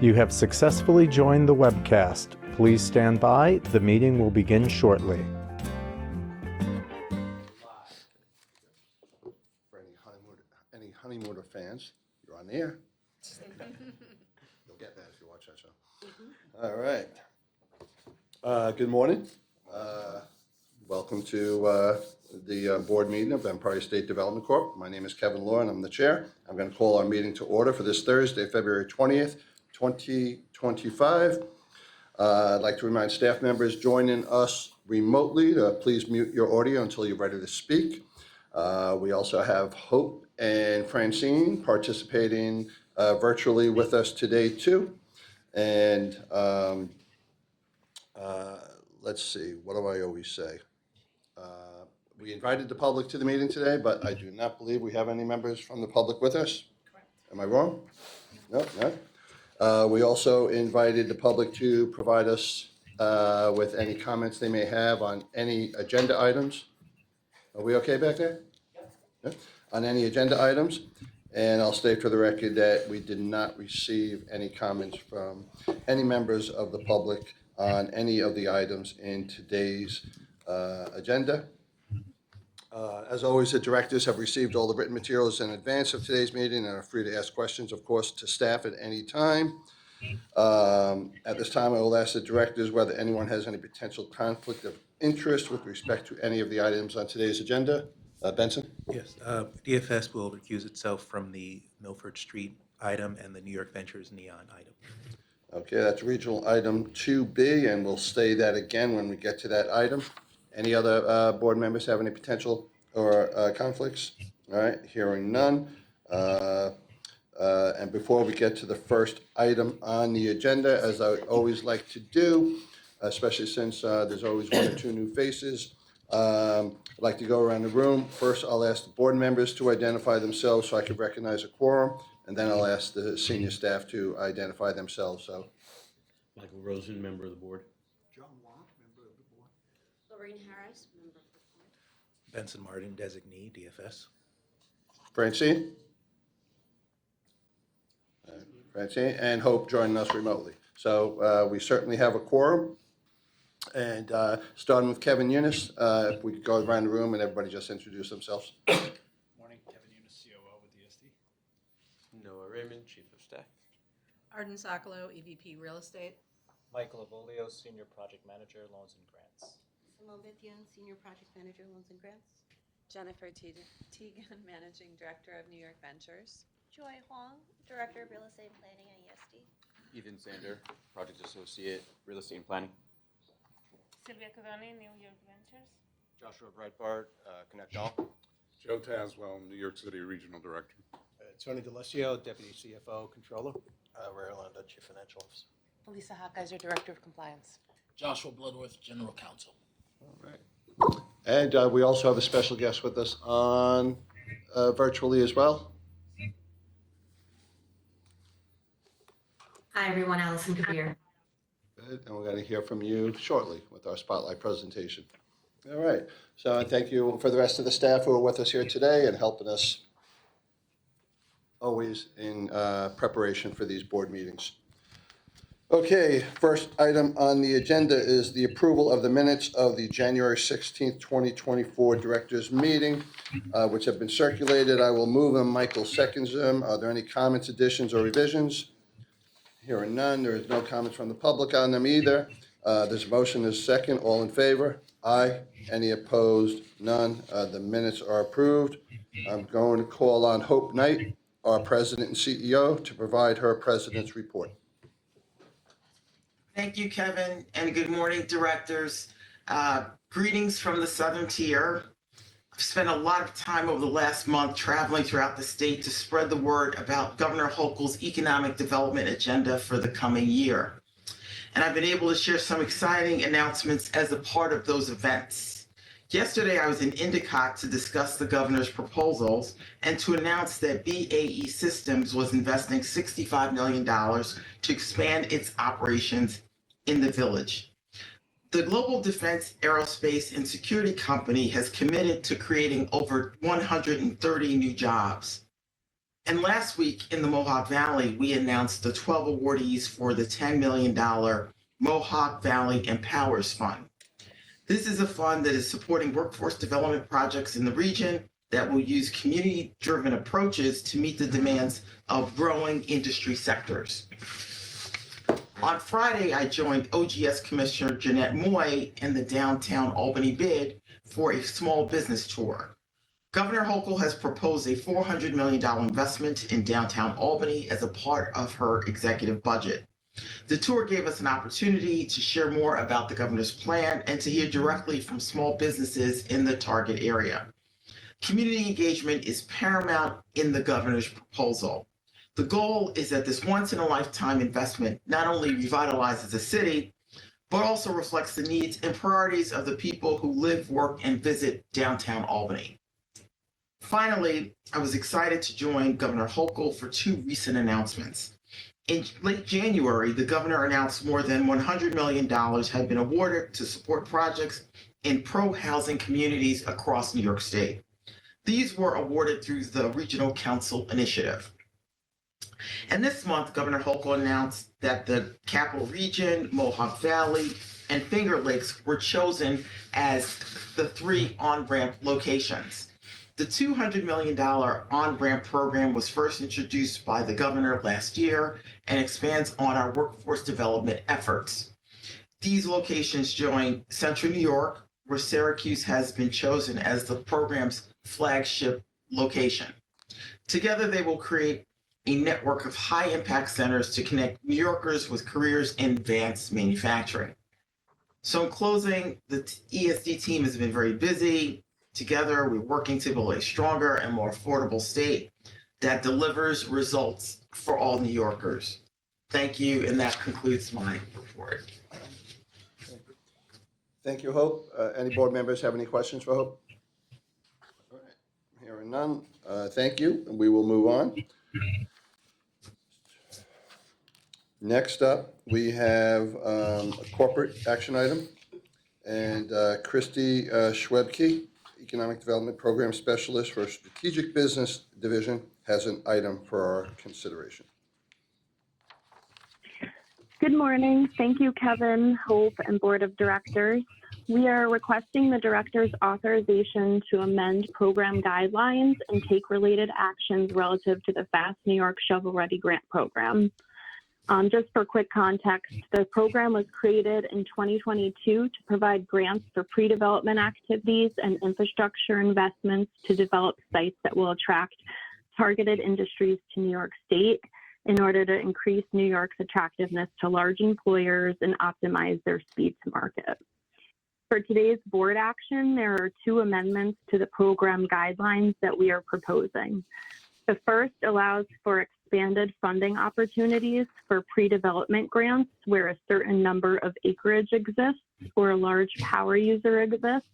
You have successfully joined the webcast. Please stand by. The meeting will begin shortly. For any Honeymooner fans, you're on the air. You'll get that if you watch that show. All right. Good morning. Welcome to the board meeting of Empire State Development Corp. My name is Kevin Law, and I'm the chair. I'm going to call our meeting to order for this Thursday, February 20th, 2025. I'd like to remind staff members joining us remotely to please mute your audio until you're ready to speak. We also have Hope and Francine participating virtually with us today too. And let's see, what do I always say? We invited the public to the meeting today, but I do not believe we have any members from the public with us. Correct. Am I wrong? No, no. We also invited the public to provide us with any comments they may have on any agenda items. Are we okay back there? Yep. On any agenda items. And I'll state for the record that we did not receive any comments from any members of the public on any of the items in today's agenda. As always, the directors have received all the written materials in advance of today's meeting and are free to ask questions, of course, to staff at any time. At this time, I will ask the directors whether anyone has any potential conflict of interest with respect to any of the items on today's agenda. Benson? Yes, DFS will recuse itself from the Milford Street item and the New York Ventures Neon item. Okay, that's regional item 2B, and we'll say that again when we get to that item. Any other board members have any potential or conflicts? All right, hearing none. And before we get to the first item on the agenda, as I always like to do, especially since there's always one or two new faces, I'd like to go around the room. First, I'll ask the board members to identify themselves so I can recognize a quorum, and then I'll ask the senior staff to identify themselves. So, Michael Rosen, member of the board. John Wong, member of the board. Lorraine Harris, member of the board. Benson Martin, designee, DFS. Francine? Francine and Hope joining us remotely. So we certainly have a quorum. And starting with Kevin Eunice, if we could go around the room and everybody just introduce themselves. Morning, Kevin Eunice, COO with ESD. Noah Raymond, chief of staff. Arden Sokolow, EVP Real Estate. Michael Avolio, Senior Project Manager, Loans and Grants. Simone Bithian, Senior Project Manager, Loans and Grants. Jennifer Teagan, Managing Director of New York Ventures. Joy Huang, Director of Real Estate and Planning at ESD. Ethan Sander, project associate, real estate and planning. Sylvia Codoni, New York Ventures. Joshua Breitbart, Connect All. Joe Taswell, New York City Regional Director. Tony DeLucio, Deputy CFO, Controller. Ray Orlando, Chief Financial Officer. Lisa Hawkeiser, Director of Compliance. Joshua Bloodworth, General Counsel. All right. And we also have a special guest with us on virtually as well. Hi, everyone. Allison Kabir. Good. And we're going to hear from you shortly with our spotlight presentation. All right. So thank you for the rest of the staff who are with us here today and helping us always in preparation for these board meetings. Okay, first item on the agenda is the approval of the minutes of the January 16th, 2024 directors meeting, which have been circulated. I will move them. Michael seconds them. Are there any comments, additions, or revisions? Hearing none. There is no comments from the public on them either. This motion is second. All in favor? Aye. Any opposed? None. The minutes are approved. I'm going to call on Hope Knight, our president and CEO, to provide her president's report. Thank you, Kevin, and good morning, directors. Greetings from the Southern Tier. I've spent a lot of time over the last month traveling throughout the state to spread the word about Governor Hochul's economic development agenda for the coming year. And I've been able to share some exciting announcements as a part of those events. Yesterday, I was in Endicott to discuss the governor's proposals and to announce that BAE Systems was investing $65 million to expand its operations in the village. The global defense, aerospace, and security company has committed to creating over 130 new jobs. And last week in the Mohawk Valley, we announced the 12 awardees for the $10 million Mohawk Valley Empowers Fund. This is a fund that is supporting workforce development projects in the region that will use community-driven approaches to meet the demands of growing industry sectors. On Friday, I joined OGS Commissioner Jeanette Moy in the downtown Albany bid for a small business tour. Governor Hochul has proposed a $400 million investment in downtown Albany as a part of her executive budget. The tour gave us an opportunity to share more about the governor's plan and to hear directly from small businesses in the target area. Community engagement is paramount in the governor's proposal. The goal is that this once-in-a-lifetime investment not only revitalizes the city, but also reflects the needs and priorities of the people who live, work, and visit downtown Albany. Finally, I was excited to join Governor Hochul for two recent announcements. In late January, the governor announced more than $100 million had been awarded to support projects in pro-housing communities across New York State. These were awarded through the Regional Council Initiative. And this month, Governor Hochul announced that the Capital Region, Mohawk Valley, and Finger Lakes were chosen as the 3 on-ramp locations. The $200 million on-ramp program was first introduced by the governor last year and expands on our workforce development efforts. These locations join Central New York, where Syracuse has been chosen as the program's flagship location. Together, they will create a network of high-impact centers to connect New Yorkers with careers in advanced manufacturing. So in closing, the ESD team has been very busy. Together, we're working to build a stronger and more affordable state that delivers results for all New Yorkers. Thank you, and that concludes my report. Thank you, Hope. Any board members have any questions for Hope? All right. Hearing none, thank you, and we will move on. Next up, we have a corporate action item, and Christy Schwebke, Economic Development Program Specialist for Strategic Business Division, has an item for our consideration. Good morning. Thank you, Kevin, Hope, and Board of Directors. We are requesting the Director's authorization to amend program guidelines and take related actions relative to the Fast New York Shovel Ready Grant Program. Just for quick context, the program was created in 2022 to provide grants for pre-development activities and infrastructure investments to develop sites that will attract targeted industries to New York State in order to increase New York's attractiveness to large employers and optimize their speed to market. For today's board action, there are 2 amendments to the program guidelines that we are proposing. The first allows for expanded funding opportunities for pre-development grants where a certain number of acreage exists or a large power user exists.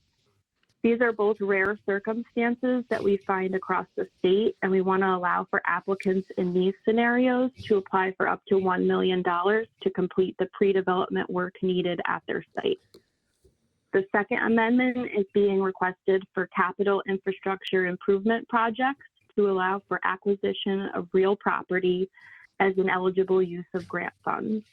These are both rare circumstances that we find across the state, and we want to allow for applicants in these scenarios to apply for up to $1 million to complete the pre-development work needed at their site. The second amendment is being requested for capital infrastructure improvement projects to allow for acquisition of real property as an eligible use of grant funds.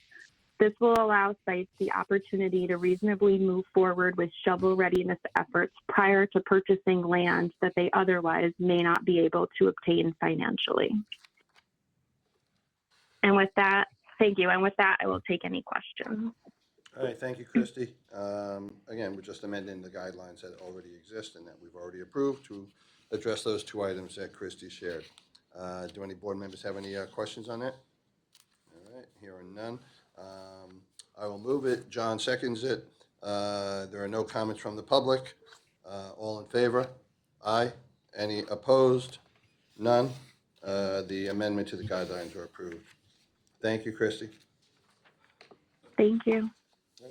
This will allow sites the opportunity to reasonably move forward with shovel readiness efforts prior to purchasing land that they otherwise may not be able to obtain financially. And with that, thank you. And with that, I will take any questions. All right, thank you, Christy. Again, we're just amending the guidelines that already exist and that we've already approved to address those 2 items that Christy shared. Do any board members have any questions on that? All right, hearing none. I will move it. John seconds it. There are no comments from the public. All in favor? Aye. Any opposed? None. The amendment to the guidelines are approved. Thank you, Christy. Thank you.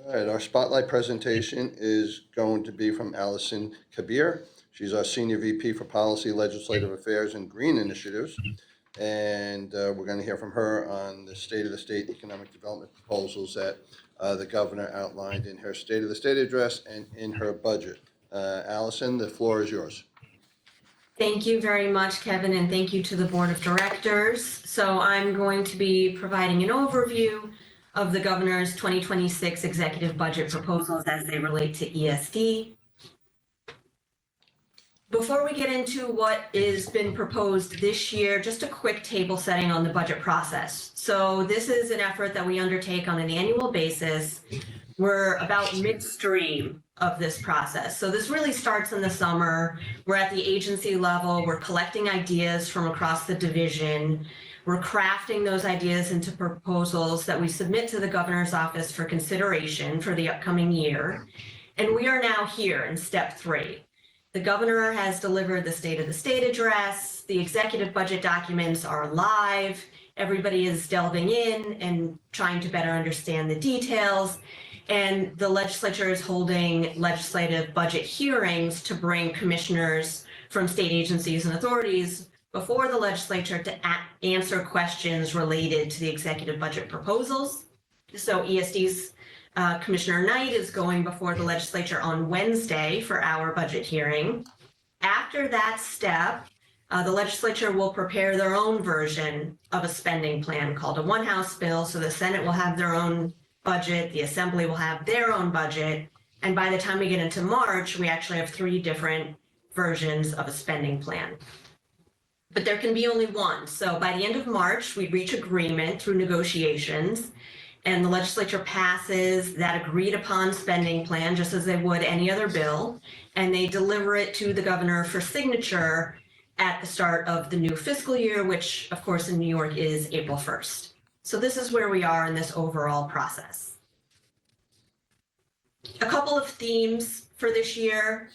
All right, our spotlight presentation is going to be from Allison Kabir. She's our Senior VP for Policy, Legislative Affairs, and Green Initiatives. And we're going to hear from her on the State of the State economic development proposals that the governor outlined in her State of the State address and in her budget. Allison, the floor is yours. Thank you very much, Kevin, and thank you to the Board of Directors. So I'm going to be providing an overview of the governor's 2026 executive budget proposals as they relate to ESD. Before we get into what has been proposed this year, just a quick table setting on the budget process. So this is an effort that we undertake on an annual basis. We're about midstream of this process. So this really starts in the summer. We're at the agency level. We're collecting ideas from across the division. We're crafting those ideas into proposals that we submit to the governor's office for consideration for the upcoming year. And we are now here in step 3. The governor has delivered the State of the State address. The executive budget documents are live. Everybody is delving in and trying to better understand the details. And the legislature is holding legislative budget hearings to bring commissioners from state agencies and authorities before the legislature to answer questions related to the executive budget proposals. So ESD's Commissioner Knight is going before the legislature on Wednesday for our budget hearing. After that step, the legislature will prepare their own version of a spending plan called a one-house bill. So the Senate will have their own budget, the Assembly will have their own budget, and by the time we get into March, we actually have 3 different versions of a spending plan. But there can be only one. So by the end of March, we reach agreement through negotiations, and the legislature passes that agreed upon spending plan just as they would any other bill, and they deliver it to the governor for signature at the start of the new fiscal year, which of course in New York is April 1st. So this is where we are in this overall process. A couple of themes for this year.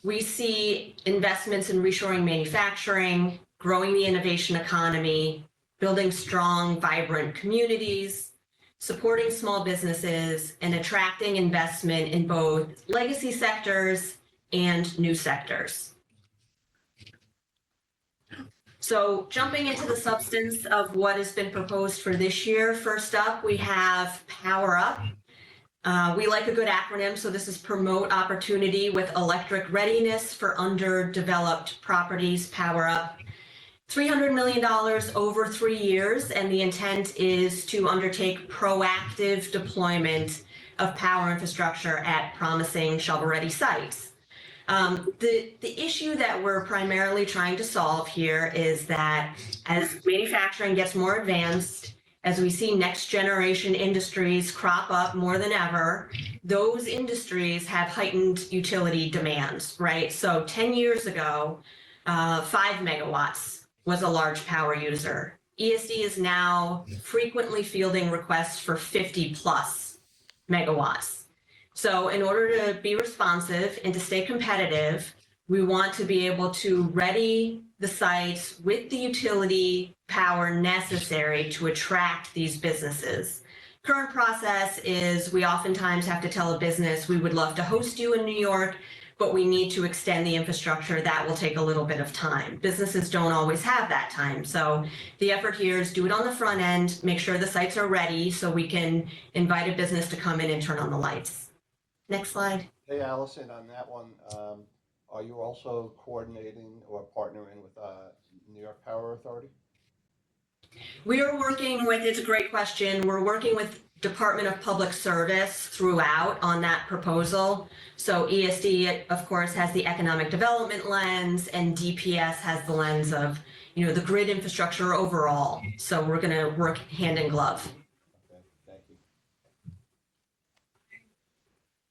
We see investments in reshoring manufacturing, growing the innovation economy, building strong, vibrant communities, supporting small businesses, and attracting investment in both legacy sectors and new sectors. So jumping into the substance of what has been proposed for this year, first up, we have Power Up. We like a good acronym, so this is Promote Opportunity with Electric Readiness for Underdeveloped Properties, Power Up. $300 million over 3 years, and the intent is to undertake proactive deployment of power infrastructure at promising shovel-ready sites. The issue that we're primarily trying to solve here is that as manufacturing gets more advanced, as we see next generation industries crop up more than ever, those industries have heightened utility demands, right? So 10 years ago, 5 megawatts was a large power user. ESD is now frequently fielding requests for 50 plus megawatts. So in order to be responsive and to stay competitive, we want to be able to ready the sites with the utility power necessary to attract these businesses. Current process is we oftentimes have to tell a business, we would love to host you in New York, but we need to extend the infrastructure. That will take a little bit of time. Businesses don't always have that time. So the effort here is do it on the front end, make sure the sites are ready so we can invite a business to come in and turn on the lights. Next slide. Hey, Allison, on that one, are you also coordinating or partnering with New York Power Authority? We are working with, it's a great question, we're working with Department of Public Service throughout on that proposal. So ESD, of course, has the economic development lens, and DPS has the lens of, the grid infrastructure overall. So we're going to work hand in glove. Okay, thank you.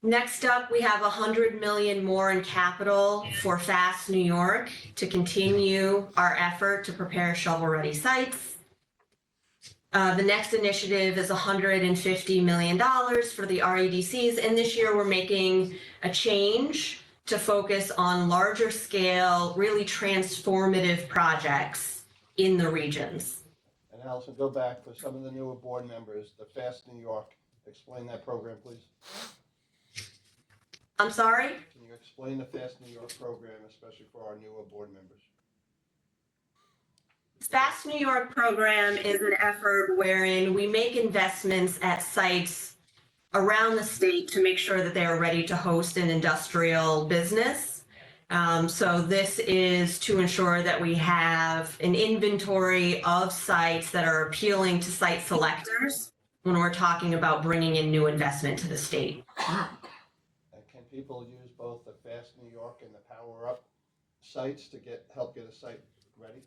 Next up, we have $100 million more in capital for Fast New York to continue our effort to prepare shovel-ready sites. The next initiative is $150 million for the REDCs, and this year we're making a change to focus on larger scale, really transformative projects in the regions. And Allison, go back for some of the newer board members, the Fast New York. Explain that program, please. I'm sorry? Can you explain the Fast New York program, especially for our newer board members? Fast New York program is an effort wherein we make investments at sites around the state to make sure that they are ready to host an industrial business. So this is to ensure that we have an inventory of sites that are appealing to site selectors when we're talking about bringing in new investment to the state. And can people use both the Fast New York and the Power Up sites to help get a site ready?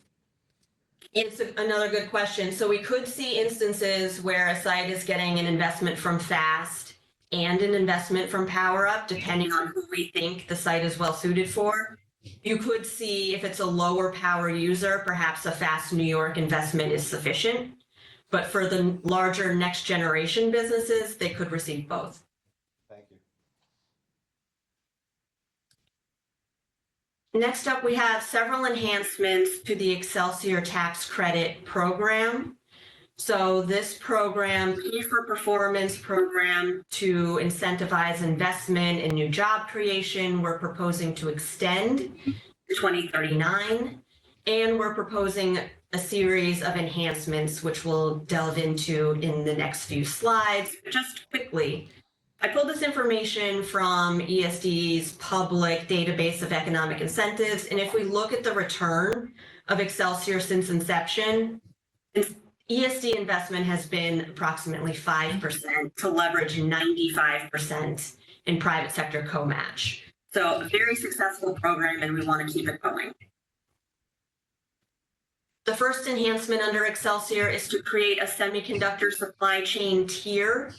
It's another good question. So we could see instances where a site is getting an investment from FAST and an investment from Power Up, depending on who we think the site is well suited for. You could see if it's a lower power user, perhaps a Fast New York investment is sufficient. But for the larger next generation businesses, they could receive both. Thank you. Next up, we have several enhancements to the Excelsior tax credit program. So this program, Pay for Performance program, to incentivize investment and new job creation, we're proposing to extend to 2039. And we're proposing a series of enhancements, which we'll delve into in the next few slides. Just quickly, I pulled this information from ESD's public database of economic incentives. And if we look at the return of Excelsior since inception, ESD investment has been approximately 5% to leverage 95% in private sector co-match. So a very successful program, and we want to keep it going. The first enhancement under Excelsior is to create a semiconductor supply chain tier.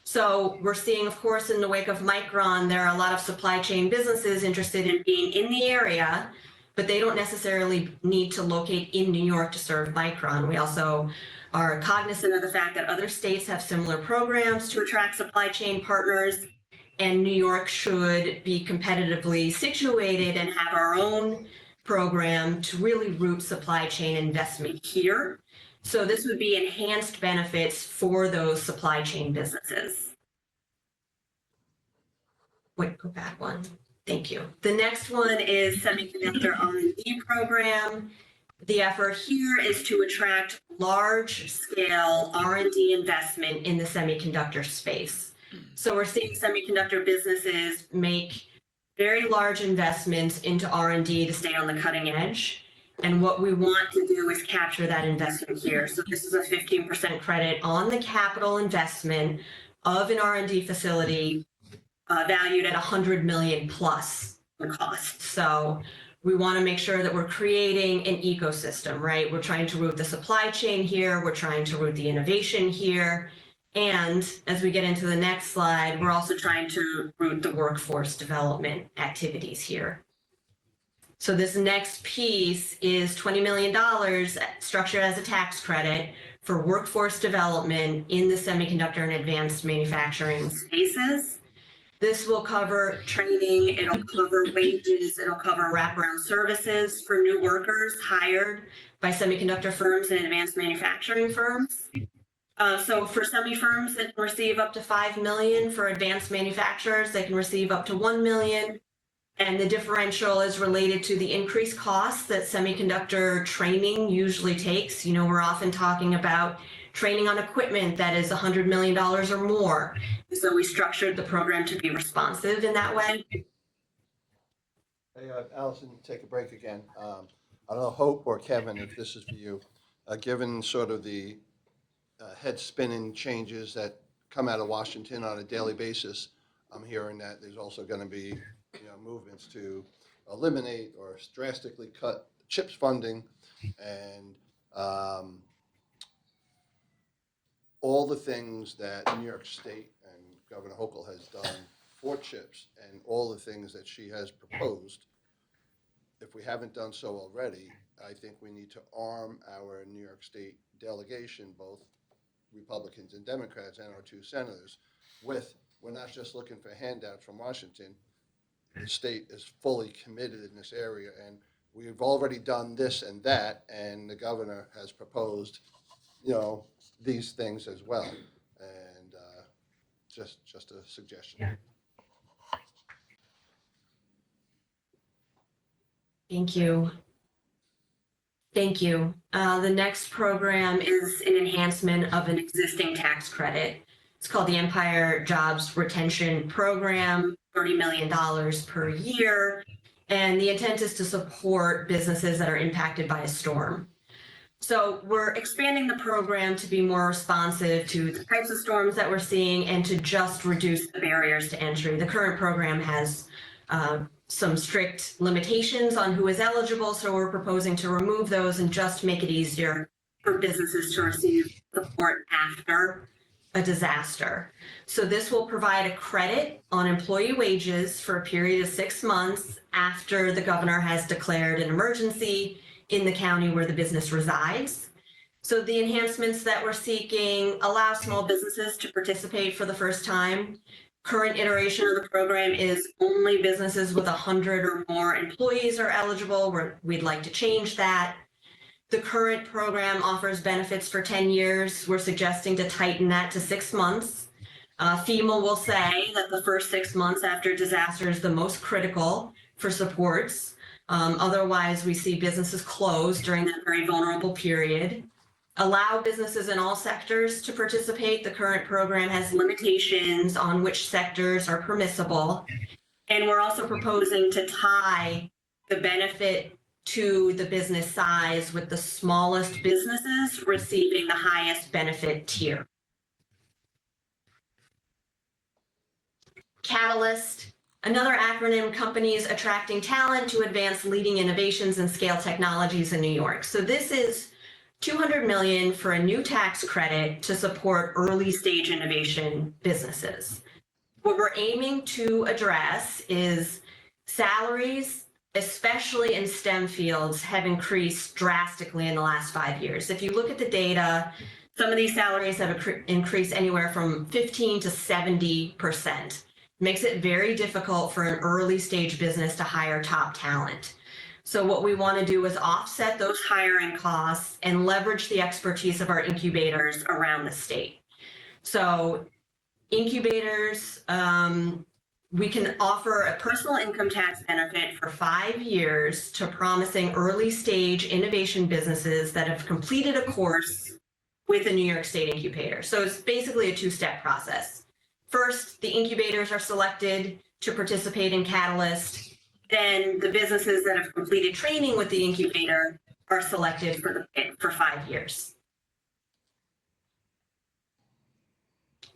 So we're seeing, of course, in the wake of Micron, there are a lot of supply chain businesses interested in being in the area, but they don't necessarily need to locate in New York to serve Micron. We also are cognizant of the fact that other states have similar programs to attract supply chain partners, and New York should be competitively situated and have our own program to really root supply chain investment here. So this would be enhanced benefits for those supply chain businesses. Wait, go back one. Thank you. The next one is semiconductor R&D program. The effort here is to attract large-scale R&D investment in the semiconductor space. So we're seeing semiconductor businesses make very large investments into R&D to stay on the cutting edge. And what we want to do is capture that investment here. So this is a 15% credit on the capital investment of an R&D facility valued at 100 million plus in cost. So we want to make sure that we're creating an ecosystem, right? We're trying to root the supply chain here. We're trying to root the innovation here. And as we get into the next slide, we're also trying to root the workforce development activities here. So this next piece is $20 million structured as a tax credit for workforce development in the semiconductor and advanced manufacturing spaces. This will cover training, it'll cover wages, it'll cover wraparound services for new workers hired by semiconductor firms and advanced manufacturing firms. So for semi firms that can receive up to $5 million, for advanced manufacturers, they can receive up to $1 million. And the differential is related to the increased costs that semiconductor training usually takes. You know, we're often talking about training on equipment that is $100 million or more. So we structured the program to be responsive in that way. Hey, Allison, take a break again. I don't know, Hope or Kevin, if this is for you. Given sort of the head spinning changes that come out of Washington on a daily basis, I'm hearing that there's also going to be movements to eliminate or drastically cut CHIPS funding and all the things that New York State and Governor Hochul has done for CHIPS and all the things that she has proposed. If we haven't done so already, I think we need to arm our New York State delegation, both Republicans and Democrats and our two senators, with, we're not just looking for handouts from Washington. The state is fully committed in this area, and we've already done this and that, and the governor has proposed, these things as well. And just a suggestion. Yeah. Thank you. Thank you. The next program is an enhancement of an existing tax credit. It's called the Empire Jobs Retention Program, $30 million per year. And the intent is to support businesses that are impacted by a storm. So we're expanding the program to be more responsive to the types of storms that we're seeing and to just reduce the barriers to entry. The current program has some strict limitations on who is eligible, so we're proposing to remove those and just make it easier for businesses to receive support after a disaster. So this will provide a credit on employee wages for a period of 6 months after the governor has declared an emergency in the county where the business resides. So the enhancements that we're seeking allow small businesses to participate for the first time. Current iteration of the program is only businesses with 100 or more employees are eligible. We'd like to change that. The current program offers benefits for 10 years. We're suggesting to tighten that to 6 months. FEMA will say that the first 6 months after disaster is the most critical for supports. Otherwise, we see businesses close during that very vulnerable period. Allow businesses in all sectors to participate. The current program has limitations on which sectors are permissible. And we're also proposing to tie the benefit to the business size, with the smallest businesses receiving the highest benefit tier. Catalyst, another acronym, companies attracting talent to advance leading innovations and scale technologies in New York. So this is $200 million for a new tax credit to support early stage innovation businesses. What we're aiming to address is salaries, especially in STEM fields, have increased drastically in the last 5 years. If you look at the data, some of these salaries have increased anywhere from 15 to 70%. Makes it very difficult for an early stage business to hire top talent. So what we want to do is offset those hiring costs and leverage the expertise of our incubators around the state. So incubators, we can offer a personal income tax benefit for 5 years to promising early stage innovation businesses that have completed a course with a New York State incubator. So it's basically a two-step process. First, the incubators are selected to participate in Catalyst. Then the businesses that have completed training with the incubator are selected for 5 years.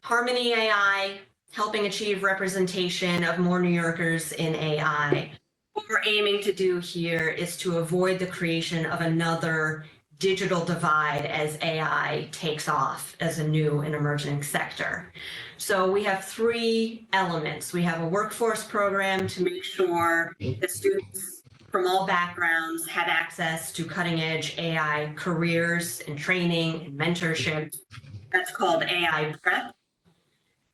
Harmony AI, helping achieve representation of more New Yorkers in AI. What we're aiming to do here is to avoid the creation of another digital divide as AI takes off as a new and emerging sector. So we have 3 elements. We have a workforce program to make sure that students from all backgrounds have access to cutting edge AI careers and training and mentorship. That's called AI Prep.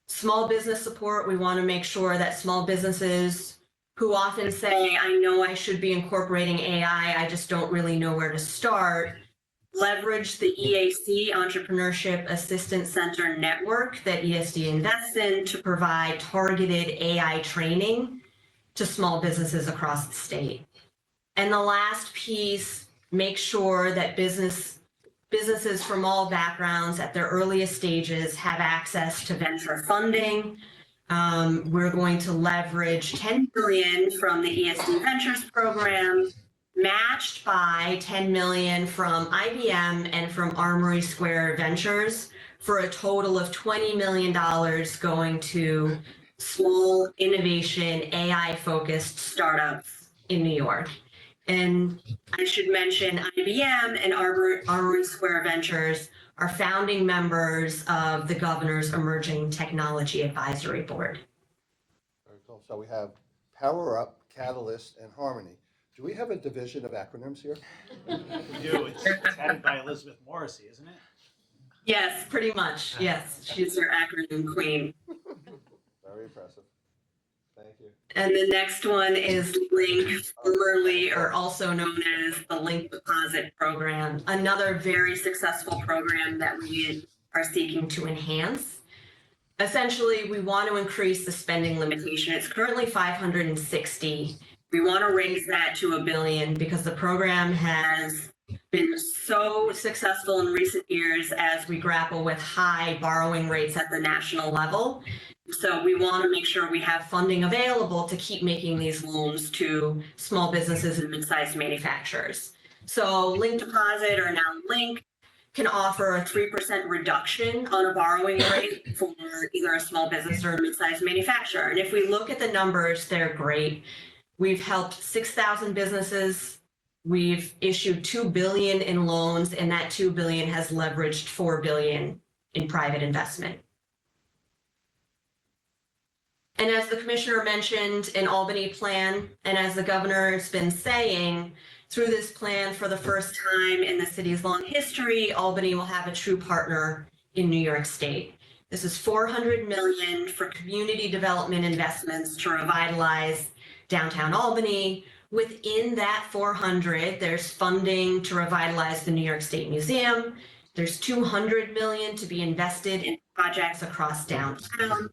Small business support, we want to make sure that small businesses who often say, I know I should be incorporating AI, I just don't really know where to start, leverage the EAC, Entrepreneurship Assistance Center network that ESD invests in to provide targeted AI training to small businesses across the state. And the last piece, make sure that businesses from all backgrounds at their earliest stages have access to venture funding. We're going to leverage $10 million from the ESD Ventures program, matched by $10 million from IBM and from Armory Square Ventures, for a total of $20 million going to small innovation, AI-focused startups in New York. And I should mention IBM and Armory Square Ventures are founding members of the Governor's Emerging Technology Advisory Board. Very cool. So we have Power Up, Catalyst, and Harmony. Do we have a division of acronyms here? We do. It's headed by Elizabeth Morrissey, isn't it? Yes, pretty much. Yes, she's our acronym queen. Very impressive. Thank you. And the next one is LINK, formerly or also known as the Link Deposit Program, another very successful program that we are seeking to enhance. Essentially, we want to increase the spending limitation. It's currently 560. We want to raise that to $1 billion because the program has been so successful in recent years as we grapple with high borrowing rates at the national level. So we want to make sure we have funding available to keep making these loans to small businesses and mid-sized manufacturers. So Link Deposit, or now Link, can offer a 3% reduction on a borrowing rate for either a small business or a mid-sized manufacturer. And if we look at the numbers, they're great. We've helped 6,000 businesses. We've issued $2 billion in loans, and that $2 billion has leveraged $4 billion in private investment. And as the commissioner mentioned, an Albany plan, and as the governor has been saying, through this plan, for the first time in the city's long history, Albany will have a true partner in New York State. This is $400 million for community development investments to revitalize downtown Albany. Within that 400, there's funding to revitalize the New York State Museum. There's $200 million to be invested in projects across downtown.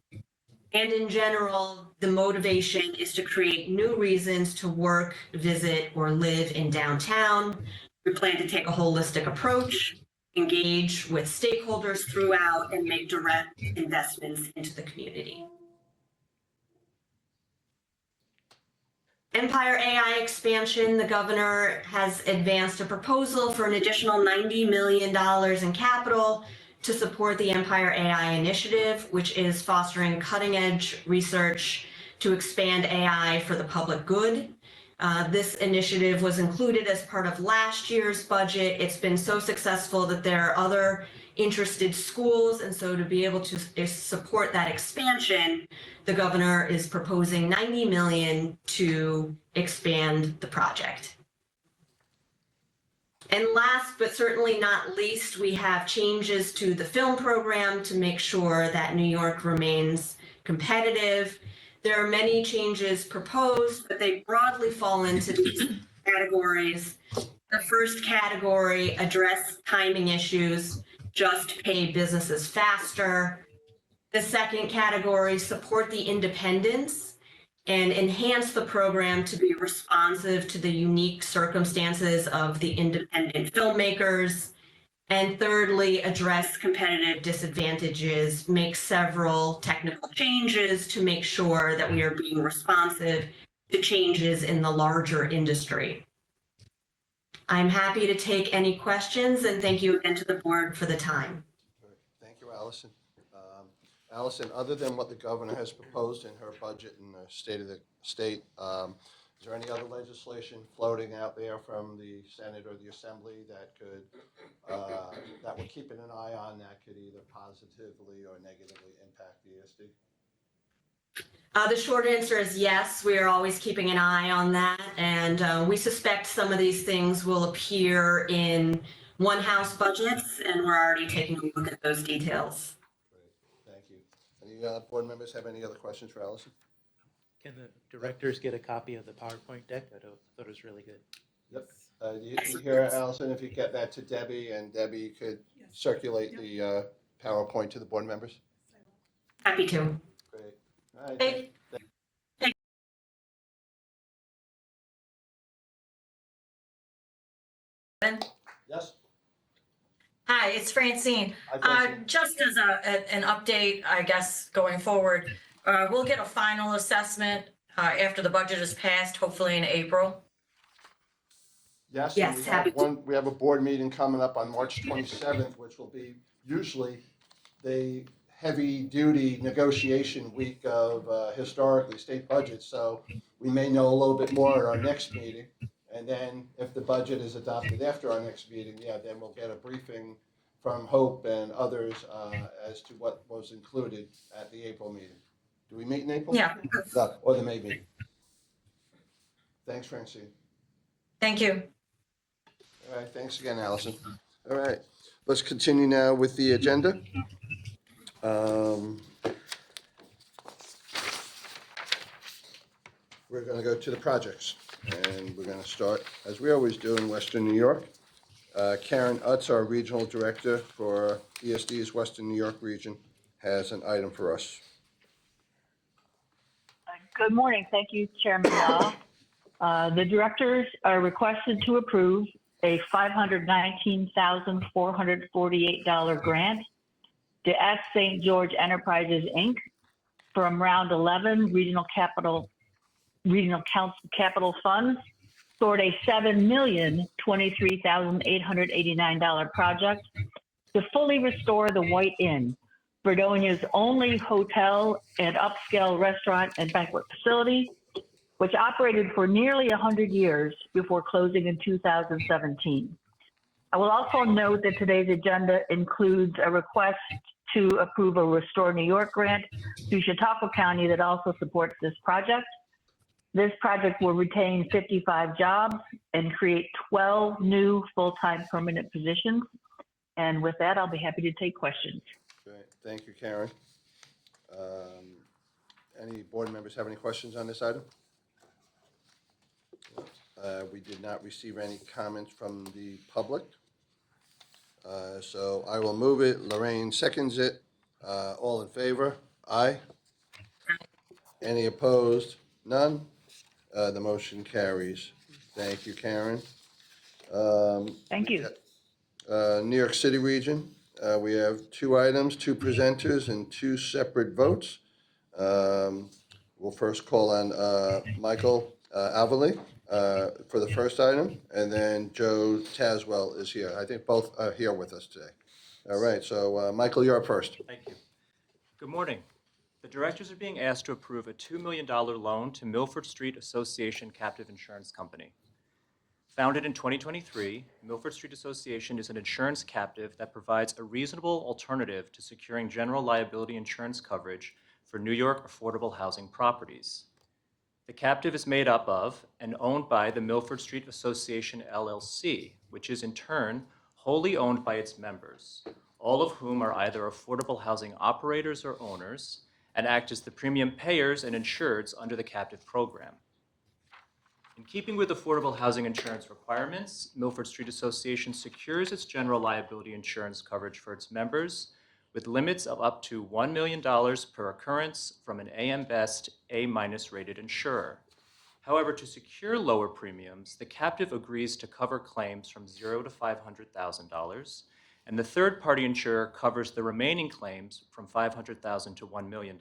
And in general, the motivation is to create new reasons to work, visit, or live in downtown. We plan to take a holistic approach, engage with stakeholders throughout, and make direct investments into the community. Empire AI expansion, the governor has advanced a proposal for an additional $90 million in capital to support the Empire AI initiative, which is fostering cutting-edge research to expand AI for the public good. This initiative was included as part of last year's budget. It's been so successful that there are other interested schools, and so to be able to support that expansion, the governor is proposing $90 million to expand the project. And last but certainly not least, we have changes to the film program to make sure that New York remains competitive. There are many changes proposed, but they broadly fall into these categories. The first category, address timing issues, just pay businesses faster. The second category, support the independence and enhance the program to be responsive to the unique circumstances of the independent filmmakers. And thirdly, address competitive disadvantages, make several technical changes to make sure that we are being responsive to changes in the larger industry. I'm happy to take any questions, and thank you again to the board for the time. Thank you, Allison. Allison, other than what the governor has proposed in her budget and the state of the state, is there any other legislation floating out there from the Senate or the Assembly that could, that we're keeping an eye on, that could either positively or negatively impact the ESD? The short answer is yes. We are always keeping an eye on that, and we suspect some of these things will appear in one House budgets, and we're already taking a look at those details. Great, thank you. Any board members have any other questions for Allison? Can the directors get a copy of the PowerPoint deck? I thought it was really good. Yep. You hear, Allison, if you get that to Debbie, and Debbie could circulate the PowerPoint to the board members? Happy to. Great. All right. Hey. Yes? Hi, it's Francine. Hi, Francine. Just as an update, I guess, going forward, we'll get a final assessment after the budget is passed, hopefully in April. Yes, Yes, and happy to. we have a board meeting coming up on March 27th, which will be usually the heavy-duty negotiation week of historically state budgets. So we may know a little bit more at our next meeting. And then if the budget is adopted after our next meeting, then we'll get a briefing from Hope and others as to what was included at the April meeting. Do we meet in April? Yeah. No, or the May meeting. Thanks, Francine. Thank you. All right, thanks again, Allison. All right, let's continue now with the agenda. We're going to go to the projects, and we're going to start, as we always do, in Western New York. Karen Utz, our Regional Director for ESD's Western New York region, has an item for us. Good morning. Thank you, Chairman Law. The directors are requested to approve a $519,448 grant to S. St. George Enterprises, Inc. from round 11 regional capital funds toward a $7,023,889 project to fully restore the White Inn, Verdonia's only hotel and upscale restaurant and banquet facility, which operated for nearly 100 years before closing in 2017. I will also note that today's agenda includes a request to approve a Restore New York grant to Chautauqua County that also supports this project. This project will retain 55 jobs and create 12 new full-time permanent positions. And with that, I'll be happy to take questions. Great. Thank you, Karen. Any board members have any questions on this item? We did not receive any comments from the public. So I will move it. Lorraine seconds it. All in favor? Aye. Any opposed? None? The motion carries. Thank you, Karen. Thank you. New York City region, we have 2 items, 2 presenters, and 2 separate votes. We'll first call on Michael Avali for the first item, and then Joe Taswell is here. I think both are here with us today. All right, so Michael, you're up first. Thank you. Good morning. The directors are being asked to approve a $2 million loan to Milford Street Association Captive Insurance Company. Founded in 2023, Milford Street Association is an insurance captive that provides a reasonable alternative to securing general liability insurance coverage for New York affordable housing properties. The captive is made up of and owned by the Milford Street Association LLC, which is in turn wholly owned by its members, all of whom are either affordable housing operators or owners, and act as the premium payers and insureds under the captive program. In keeping with affordable housing insurance requirements, Milford Street Association secures its general liability insurance coverage for its members with limits of up to $1 million per occurrence from an AM Best A- rated insurer. However, to secure lower premiums, the captive agrees to cover claims from $0 to $500,000, and the third-party insurer covers the remaining claims from $500,000 to $1 million.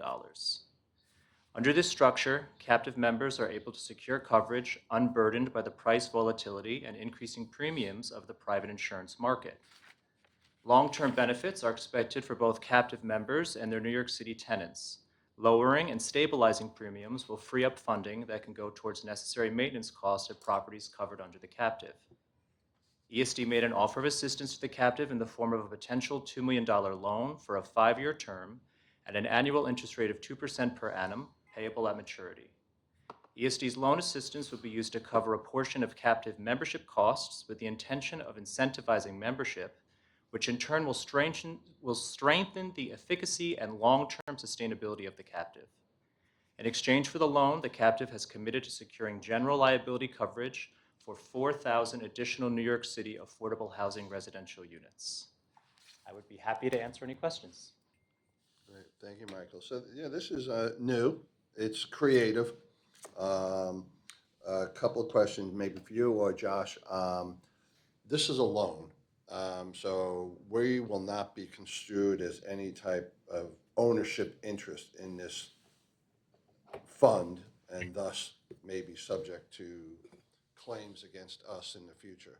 Under this structure, captive members are able to secure coverage unburdened by the price volatility and increasing premiums of the private insurance market. Long-term benefits are expected for both captive members and their New York City tenants. Lowering and stabilizing premiums will free up funding that can go towards necessary maintenance costs at properties covered under the captive. ESD made an offer of assistance to the captive in the form of a potential $2 million loan for a 5-year term at an annual interest rate of 2% per annum, payable at maturity. ESD's loan assistance would be used to cover a portion of captive membership costs with the intention of incentivizing membership, which in turn will strengthen the efficacy and long-term sustainability of the captive. In exchange for the loan, the captive has committed to securing general liability coverage for 4,000 additional New York City affordable housing residential units. I would be happy to answer any questions. Great. Thank you, Michael. So, yeah, this is new. It's creative. A couple of questions, maybe for you or Josh. This is a loan, so we will not be construed as any type of ownership interest in this fund, and thus may be subject to claims against us in the future.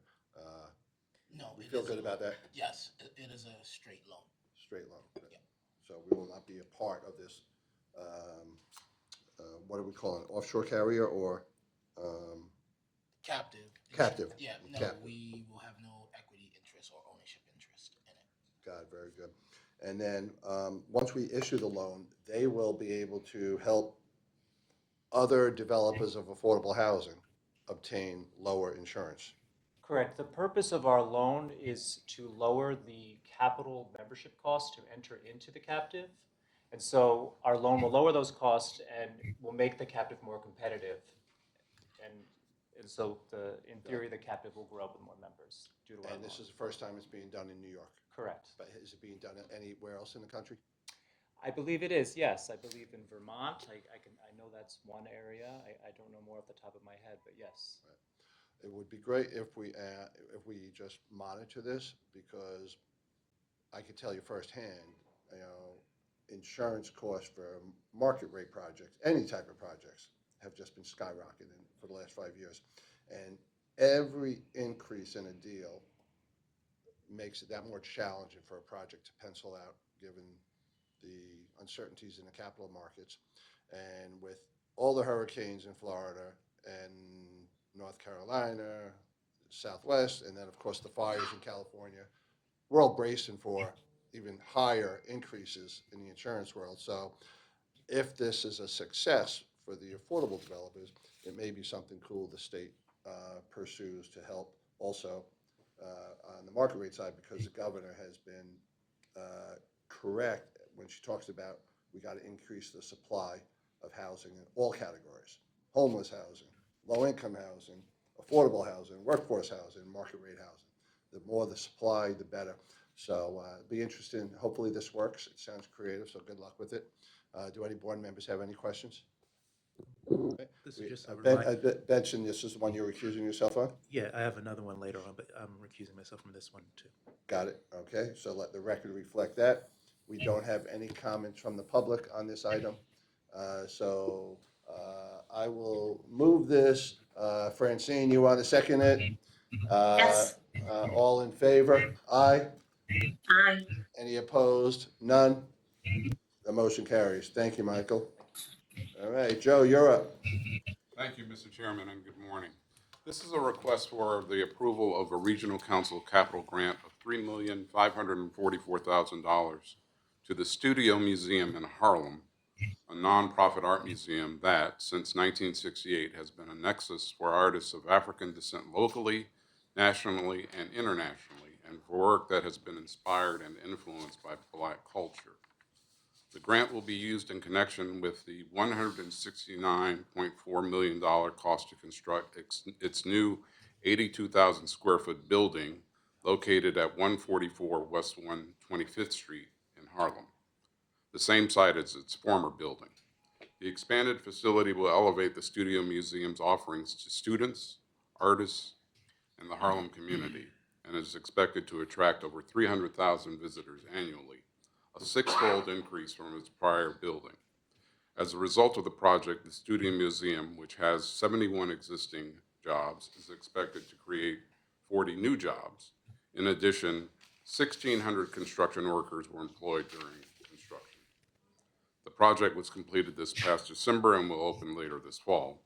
No. We feel good about that? Yes, it is a straight loan. Straight loan. Right. So we will not be a part of this, what do we call it, offshore carrier or? Captive. Captive. Yeah, no, Captive. we will have no equity interest or ownership interest in it. Got it, very good. And then, once we issue the loan, they will be able to help other developers of affordable housing obtain lower insurance. Correct. The purpose of our loan is to lower the capital membership costs to enter into the captive. And so our loan will lower those costs and will make the captive more competitive. And so in theory, the captive will grow with more members due to our And this loan. is the first time it's being done in New York. Correct. But is it being done anywhere else in the country? I believe it is, yes. I believe in Vermont. I know that's one area. I don't know more off the top of my head, but yes. Right. It would be great if we just monitor this, because I could tell you firsthand, in insurance costs for market rate projects, any type of projects, have just been skyrocketing for the last 5 years. And every increase in a deal makes it that more challenging for a project to pencil out, given the uncertainties in the capital markets. And with all the hurricanes in Florida and North Carolina, Southwest, and then of course the fires in California, we're all bracing for even higher increases in the insurance world. So if this is a success for the affordable developers, it may be something cool the state pursues to help also on the market rate side, because the governor has been correct when she talks about we got to increase the supply of housing in all categories: homeless housing, low-income housing, affordable housing, workforce housing, market rate housing. The more the supply, the better. So be interesting. Hopefully this works. It sounds creative, so good luck with it. Do any board members have any questions? This is just a Benson, this is the one you're recusing yourself on? Yeah, I have another one later on, but I'm recusing myself from this one too. Got it. Okay, so let the record reflect that. We don't have any comments from the public on this item. So I will move this. Francine, you want to second it? Yes. All in favor? Aye. Aye. Any opposed? None? The motion carries. Thank you, Michael. All right, Joe, you're up. Thank you, Mr. Chairman, and good morning. This is a request for the approval of a regional council capital grant of $3,544,000 to the Studio Museum in Harlem, a nonprofit art museum that, since 1968, has been a nexus for artists of African descent locally, nationally, and internationally, and for work that has been inspired and influenced by Black culture. The grant will be used in connection with the $169.4 million cost to construct its new 82,000 square foot building located at 144 West 125th Street in Harlem, the same site as its former building. The expanded facility will elevate the Studio Museum's offerings to students, artists, and the Harlem community, and is expected to attract over 300,000 visitors annually, a six-fold increase from its prior building. As a result of the project, the Studio Museum, which has 71 existing jobs, is expected to create 40 new jobs. In addition, 1,600 construction workers were employed during construction. The project was completed this past December and will open later this fall.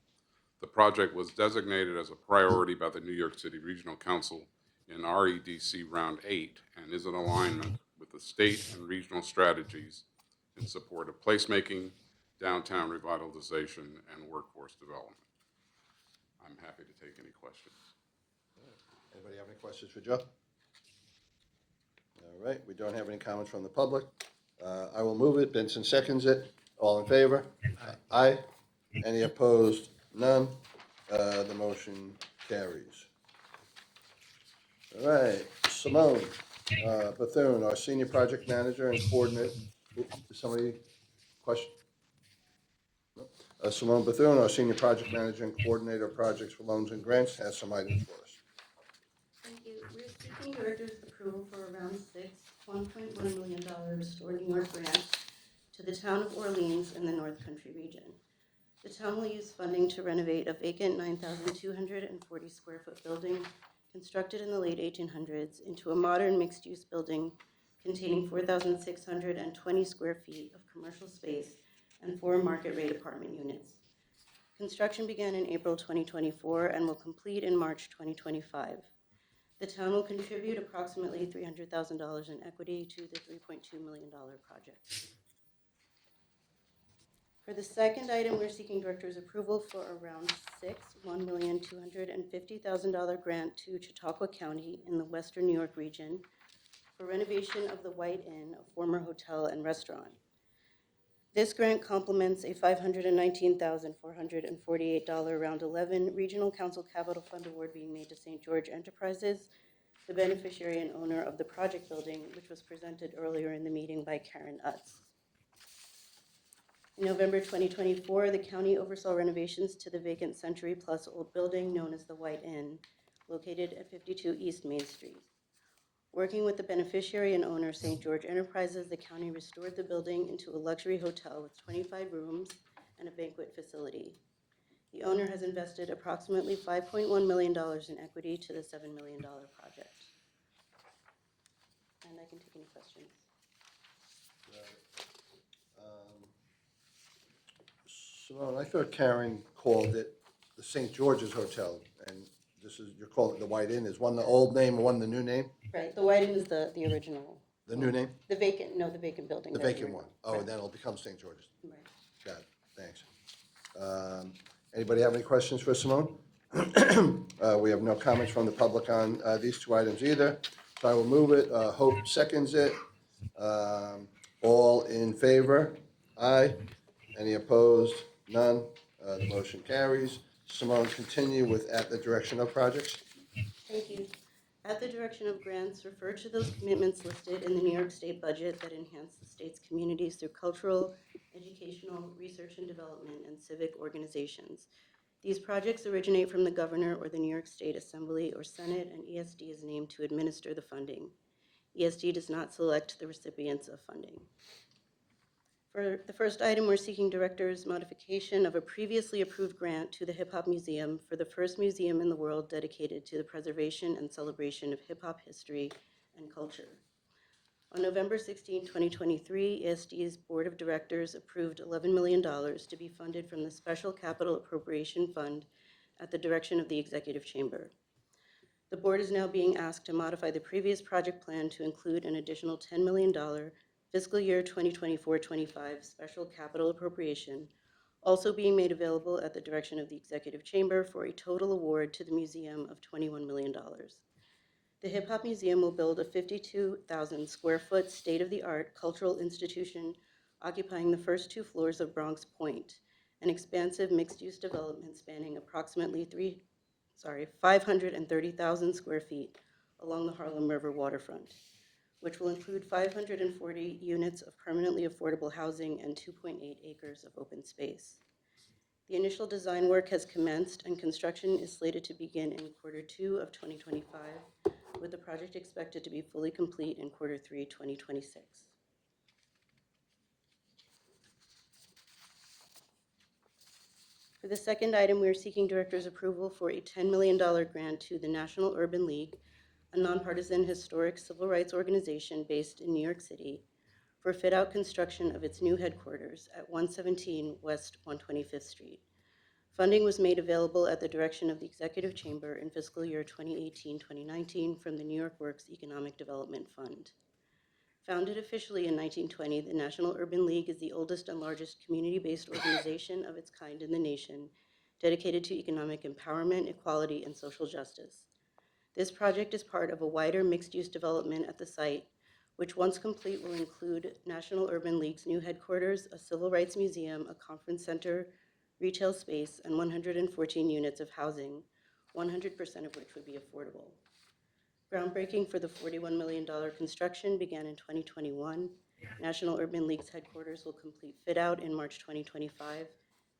The project was designated as a priority by the New York City Regional Council in REDC Round 8 and is in alignment with the state and regional strategies in support of placemaking, downtown revitalization, and workforce development. I'm happy to take any questions. Anybody have any questions for Joe? All right, we don't have any comments from the public. I will move it. Benson seconds it. All in favor? Aye. Any opposed? None. The motion carries. All right, Simone Bethune, our senior project manager and coordinator. Somebody question? No? Simone Bethune, our senior project manager and coordinator of projects for loans and grants, has some items for us. Thank you. We're seeking director's approval for around $1.1 million Restore New York grant to the town of Orleans in the North Country region. The town will use funding to renovate a vacant 9,240 square foot building constructed in the late 1800s into a modern mixed-use building containing 4,620 square feet of commercial space and 4 market-rate apartment units. Construction began in April 2024 and will complete in March 2025. The town will contribute approximately $300,000 in equity to the $3.2 million project. For the second item, we're seeking director's approval for a round 6, $1,250,000 grant to Chautauqua County in the Western New York region for renovation of the White Inn, a former hotel and restaurant. This grant complements a $519,448 round 11 Regional Council Capital Fund award being made to St. George Enterprises, the beneficiary and owner of the project building, which was presented earlier in the meeting by Karen Utz. In November 2024, the county oversaw renovations to the vacant Century Plus old building known as the White Inn, located at 52 East Main Street. Working with the beneficiary and owner, St. George Enterprises, the county restored the building into a luxury hotel with 25 rooms and a banquet facility. The owner has invested approximately $5.1 million in equity to the $7 million project. And I can take any questions. Simone, I thought Karen called it the St. George's Hotel, and this is, you're calling it the White Inn. Is one the old name and one the new name? Right, the White Inn is the original. The new name? The vacant building. The that we vacant were- one. Oh, and then it'll become St. George's. Right. Got it, thanks. Anybody have any questions for Simone? We have no comments from the public on these two items either, so I will move it. Hope seconds it. All in favor? Aye. Any opposed? None. The motion carries. Simone, continue with at the direction of projects. Thank you. At the direction of grants, refer to those commitments listed in the New York State budget that enhance the state's communities through cultural, educational, research and development, and civic organizations. These projects originate from the governor or the New York State Assembly or Senate, and ESD is named to administer the funding. ESD does not select the recipients of funding. For the first item, we're seeking director's modification of a previously approved grant to the Hip Hop Museum for the first museum in the world dedicated to the preservation and celebration of hip hop history and culture. On November 16, 2023, ESD's Board of Directors approved $11 million to be funded from the Special Capital Appropriation Fund at the direction of the Executive Chamber. The board is now being asked to modify the previous project plan to include an additional $10 million fiscal year 2024-25 special capital appropriation, also being made available at the direction of the Executive Chamber for a total award to the museum of $21 million. The Hip Hop Museum will build a 52,000 square foot state-of-the-art cultural institution occupying the first two floors of Bronx Point, an expansive mixed-use development spanning approximately 530,000 square feet along the Harlem River waterfront, which will include 540 units of permanently affordable housing and 2.8 acres of open space. The initial design work has commenced and construction is slated to begin in Q2 of 2025, with the project expected to be fully complete in Q3 2026. For the second item, we are seeking director's approval for a $10 million grant to the National Urban League, a nonpartisan historic civil rights organization based in New York City, for fit-out construction of its new headquarters at 117 West 125th Street. Funding was made available at the direction of the Executive Chamber in fiscal year 2018-2019 from the New York Works Economic Development Fund. Founded officially in 1920, the National Urban League is the oldest and largest community-based organization of its kind in the nation, dedicated to economic empowerment, equality, and social justice. This project is part of a wider mixed-use development at the site, which once complete will include National Urban League's new headquarters, a civil rights museum, a conference center, retail space, and 114 units of housing, 100% of which would be affordable. Groundbreaking for the $41 million construction began in 2021. National Urban League's headquarters will complete fit-out in March 2025,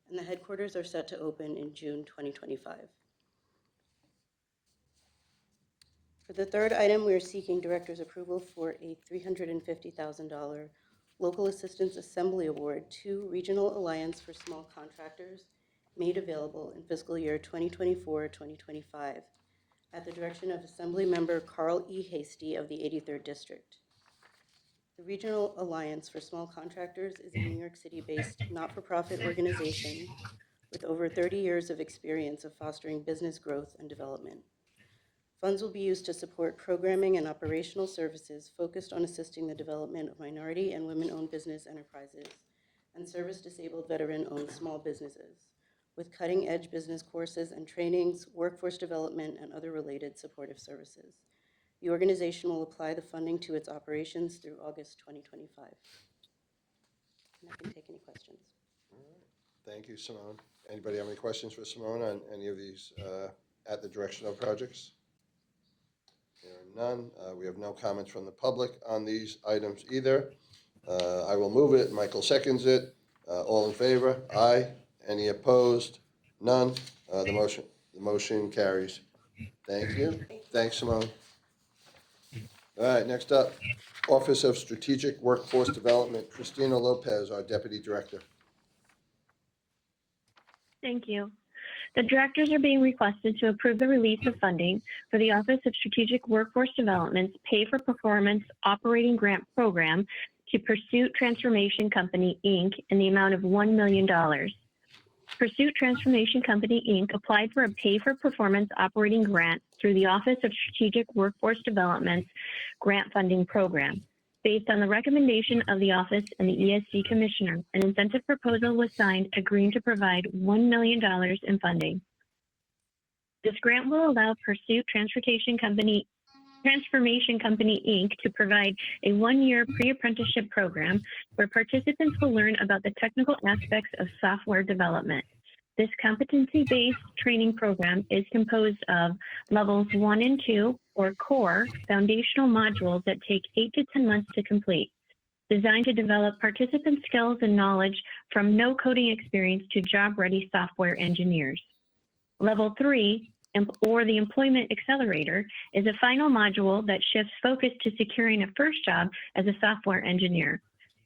and the headquarters are set to open in June 2025. For the third item, we are seeking director's approval for a $350,000 Local Assistance Assembly Award to Regional Alliance for Small Contractors, made available in fiscal year 2024-2025 at the direction of Assembly Member Carl E. Hasty of the 83rd District. The Regional Alliance for Small Contractors is a New York City-based not-for-profit organization with over 30 years of experience of fostering business growth and development. Funds will be used to support programming and operational services focused on assisting the development of minority and women-owned business enterprises and service-disabled veteran-owned small businesses, with cutting-edge business courses and trainings, workforce development, and other related supportive services. The organization will apply the funding to its operations through August 2025. And I can take any questions. Thank you, Simone. Anybody have any questions for Simone on any of these at the direction of projects? There are none. We have no comments from the public on these items either. I will move it. Michael seconds it. All in favor? Aye. Any opposed? None. The motion carries. Thank you. Thanks, Simone. All right, next up, Office of Strategic Workforce Development, Christina Lopez, our Deputy Director. Thank you. The directors are being requested to approve the release of funding for the Office of Strategic Workforce Development's Pay for Performance Operating Grant Program to Pursuit Transformation Company, Inc. in the amount of $1 million. Pursuit Transformation Company, Inc. applied for a Pay for Performance Operating Grant through the Office of Strategic Workforce Development's Grant Funding Program. Based on the recommendation of the office and the ESD Commissioner, an incentive proposal was signed agreeing to provide $1 million in funding. This grant will allow Pursuit Transformation Company, Inc. to provide a one-year pre-apprenticeship program where participants will learn about the technical aspects of software development. This competency-based training program is composed of levels 1 and 2, or core, foundational modules that take 8 to 10 months to complete, designed to develop participant skills and knowledge from no coding experience to job-ready software engineers. Level 3, or the Employment Accelerator, is a final module that shifts focus to securing a first job as a software engineer.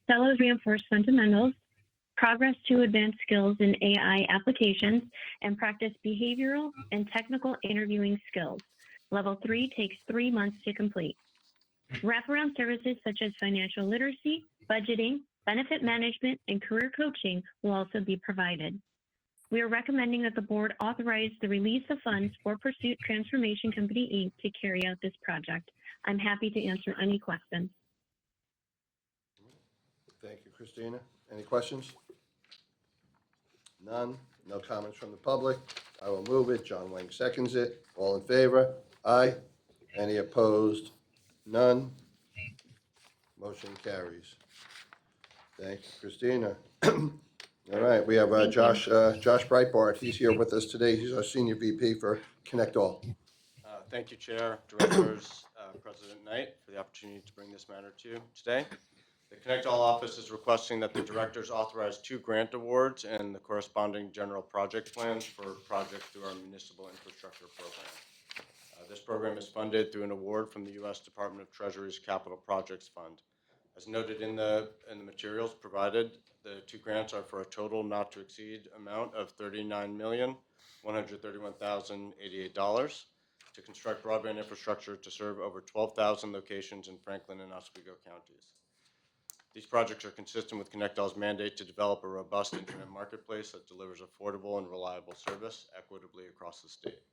Fellows reinforce fundamentals, progress to advanced skills in AI applications, and practice behavioral and technical interviewing skills. Level 3 takes 3 months to complete. Wraparound services such as financial literacy, budgeting, benefit management, and career coaching will also be provided. We are recommending that the board authorize the release of funds for Pursuit Transformation Company, Inc. to carry out this project. I'm happy to answer any questions. Thank you, Christina. Any questions? None. No comments from the public. I will move it. John Wayne seconds it. All in favor? Aye. Any opposed? None. Motion carries. Thank you, Christina. All right, we have Josh Breitbart. He's here with us today. He's our Senior VP for Connect All. Thank you, Chair, Directors, President Knight, for the opportunity to bring this matter to you today. The Connect All office is requesting that the directors authorize 2 grant awards and the corresponding general project plans for projects through our municipal infrastructure program. This program is funded through an award from the U.S. Department of Treasury's Capital Projects Fund. As noted in the materials provided, the 2 grants are for a total not to exceed amount of $39,131,088 to construct broadband infrastructure to serve over 12,000 locations in Franklin and Oswego counties. These projects are consistent with ConnectAll's mandate to develop a robust internet marketplace that delivers affordable and reliable service equitably across the state.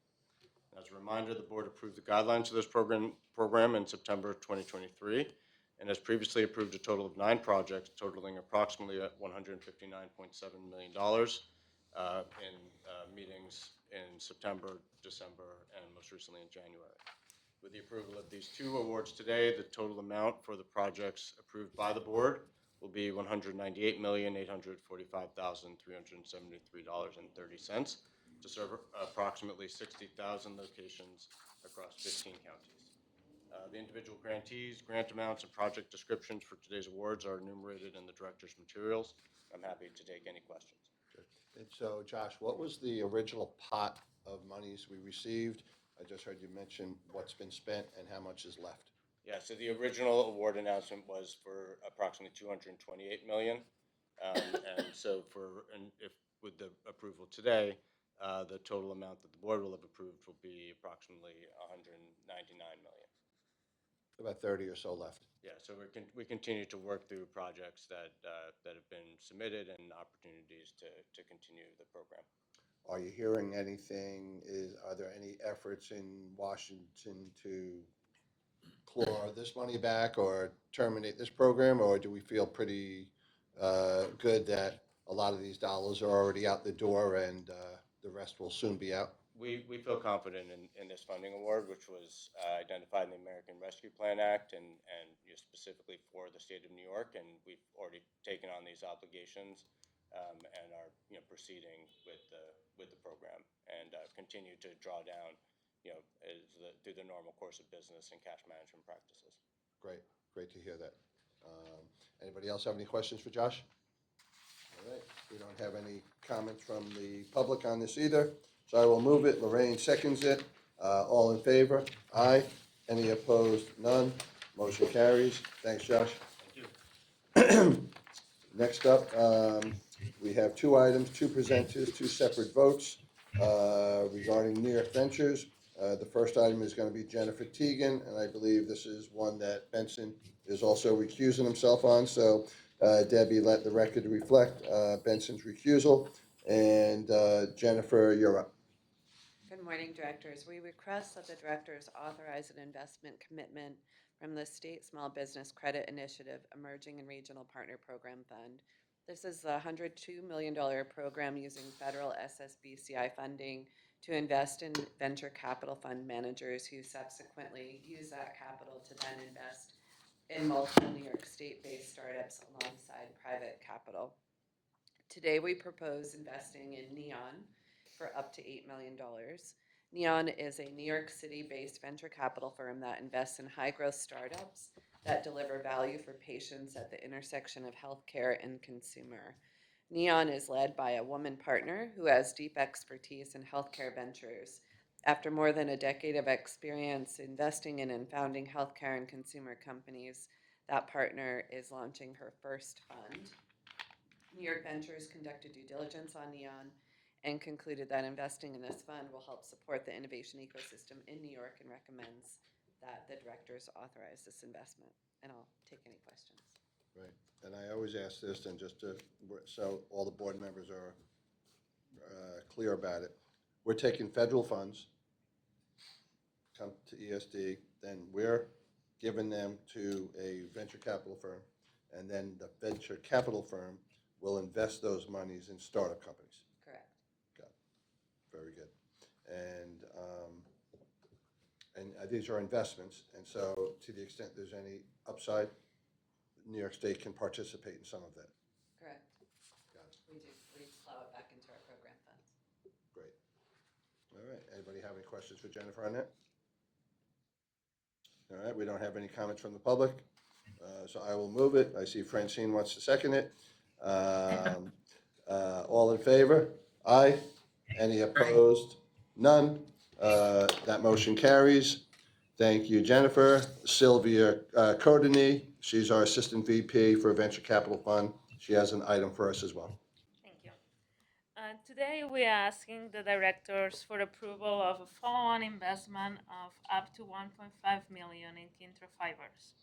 As a reminder, the board approved the guidelines of this program in September 2023 and has previously approved a total of 9 projects totaling approximately $159.7 million in meetings in September, December, and most recently in January. With the approval of these 2 awards today, the total amount for the projects approved by the board will be $198,845,373.30 to serve approximately 60,000 locations across 15 counties. The individual grantees, grant amounts, and project descriptions for today's awards are enumerated in the director's materials. I'm happy to take any questions. And so, Josh, what was the original pot of monies we received? I just heard you mention what's been spent and how much is left. Yeah, so the original award announcement was for approximately $228 million. If with the approval today, the total amount that the board will have approved will be approximately $199 million. About 30 or so left. Yeah, so we continue to work through projects that have been submitted and opportunities to continue the program. Are you hearing anything? Are there any efforts in Washington to claw this money back or terminate this program, or do we feel pretty good that a lot of these dollars are already out the door and the rest will soon be out? We feel confident in this funding award, which was identified in the American Rescue Plan Act and specifically for the state of New York, and we've already taken on these obligations and are proceeding with the program and continue to draw down through the normal course of business and cash management practices. Great to hear that. Anybody else have any questions for Josh? All right, we don't have any comments from the public on this either, so I will move it. Lorraine seconds it. All in favor? Aye. Any opposed? None. Motion carries. Thanks, Josh. Thank you. Next up, we have two items, two presenters, two separate votes regarding New York Ventures. The first item is going to be Jennifer Teagan, and I believe this is one that Benson is also recusing himself on. So Debbie, let the record reflect Benson's recusal. And Jennifer, you're up. Good morning, directors. We request that the directors authorize an investment commitment from the State Small Business Credit Initiative Emerging and Regional Partner Program Fund. This is a $102 million program using federal SSBCI funding to invest in venture capital fund managers who subsequently use that capital to then invest in multiple New York State-based startups alongside private capital. Today, we propose investing in Neon for up to $8 million. Neon is a New York City-based venture capital firm that invests in high-growth startups that deliver value for patients at the intersection of healthcare and consumer. Neon is led by a woman partner who has deep expertise in healthcare ventures. After more than a decade of experience investing in and founding healthcare and consumer companies, that partner is launching her first fund. New York Ventures conducted due diligence on Neon and concluded that investing in this fund will help support the innovation ecosystem in New York and recommends that the directors authorize this investment. And I'll take any questions. Right. And I always ask this, and just to, so all the board members are clear about it. We're taking federal funds, come to ESD, then we're giving them to a venture capital firm, and then the venture capital firm will invest those monies in startup companies. Correct. Got it. Very good. And these are investments, and so to the extent there's any upside, New York State can participate in some of that. Correct. Got it. We do. We plow it back into our program funds. Great. All right. Anybody have any questions for Jennifer on that? All right. We don't have any comments from the public, so I will move it. I see Francine wants to second it. All in favor? Aye. Any opposed? None. That motion carries. Thank you, Jennifer. Sylvia Codeny, she's our Assistant VP for Venture Capital Fund. She has an item for us as well. Thank you. Today we are asking the directors for approval of a follow-on investment of up to 1.5 million in Kintra Fibers.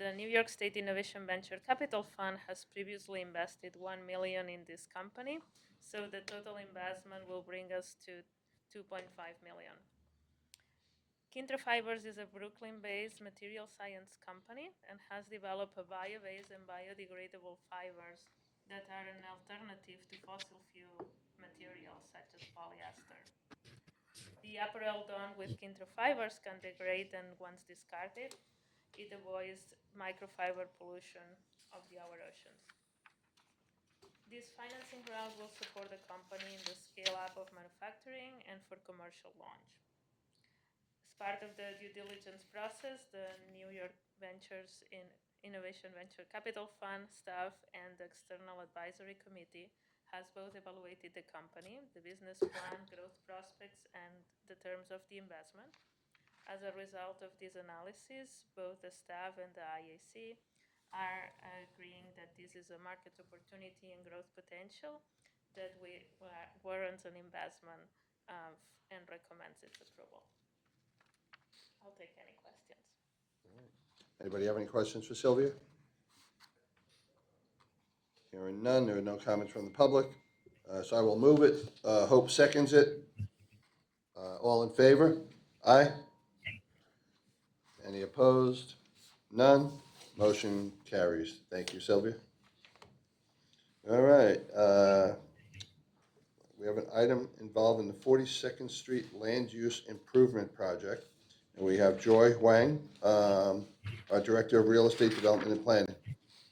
The New York State Innovation Venture Capital Fund has previously invested 1 million in this company, so the total investment will bring us to 2.5 million. Kintra Fibers is a Brooklyn-based material science company and has developed a bio-based and biodegradable fibers that are an alternative to fossil fuel materials such as polyester. The apparel done with Kintra Fibers can degrade, and once discarded, it avoids microfiber pollution of our oceans. This financing round will support the company in the scale-up of manufacturing and for commercial launch. As part of the due diligence process, the New York Ventures Innovation Venture Capital Fund staff and the External Advisory Committee has both evaluated the company, the business plan, growth prospects, and the terms of the investment. As a result of this analysis, both the staff and the IAC are agreeing that this is a market opportunity and growth potential that warrants an investment and recommends its approval. I'll take any questions. Anybody have any questions for Sylvia? Hearing none, there are no comments from the public, so I will move it. Hope seconds it. All in favor? Aye. Any opposed? None. Motion carries. Thank you, Sylvia. All right. We have an item involving the 42nd Street Land Use Improvement Project. And we have Joy Huang, our Director of Real Estate Development and Planning.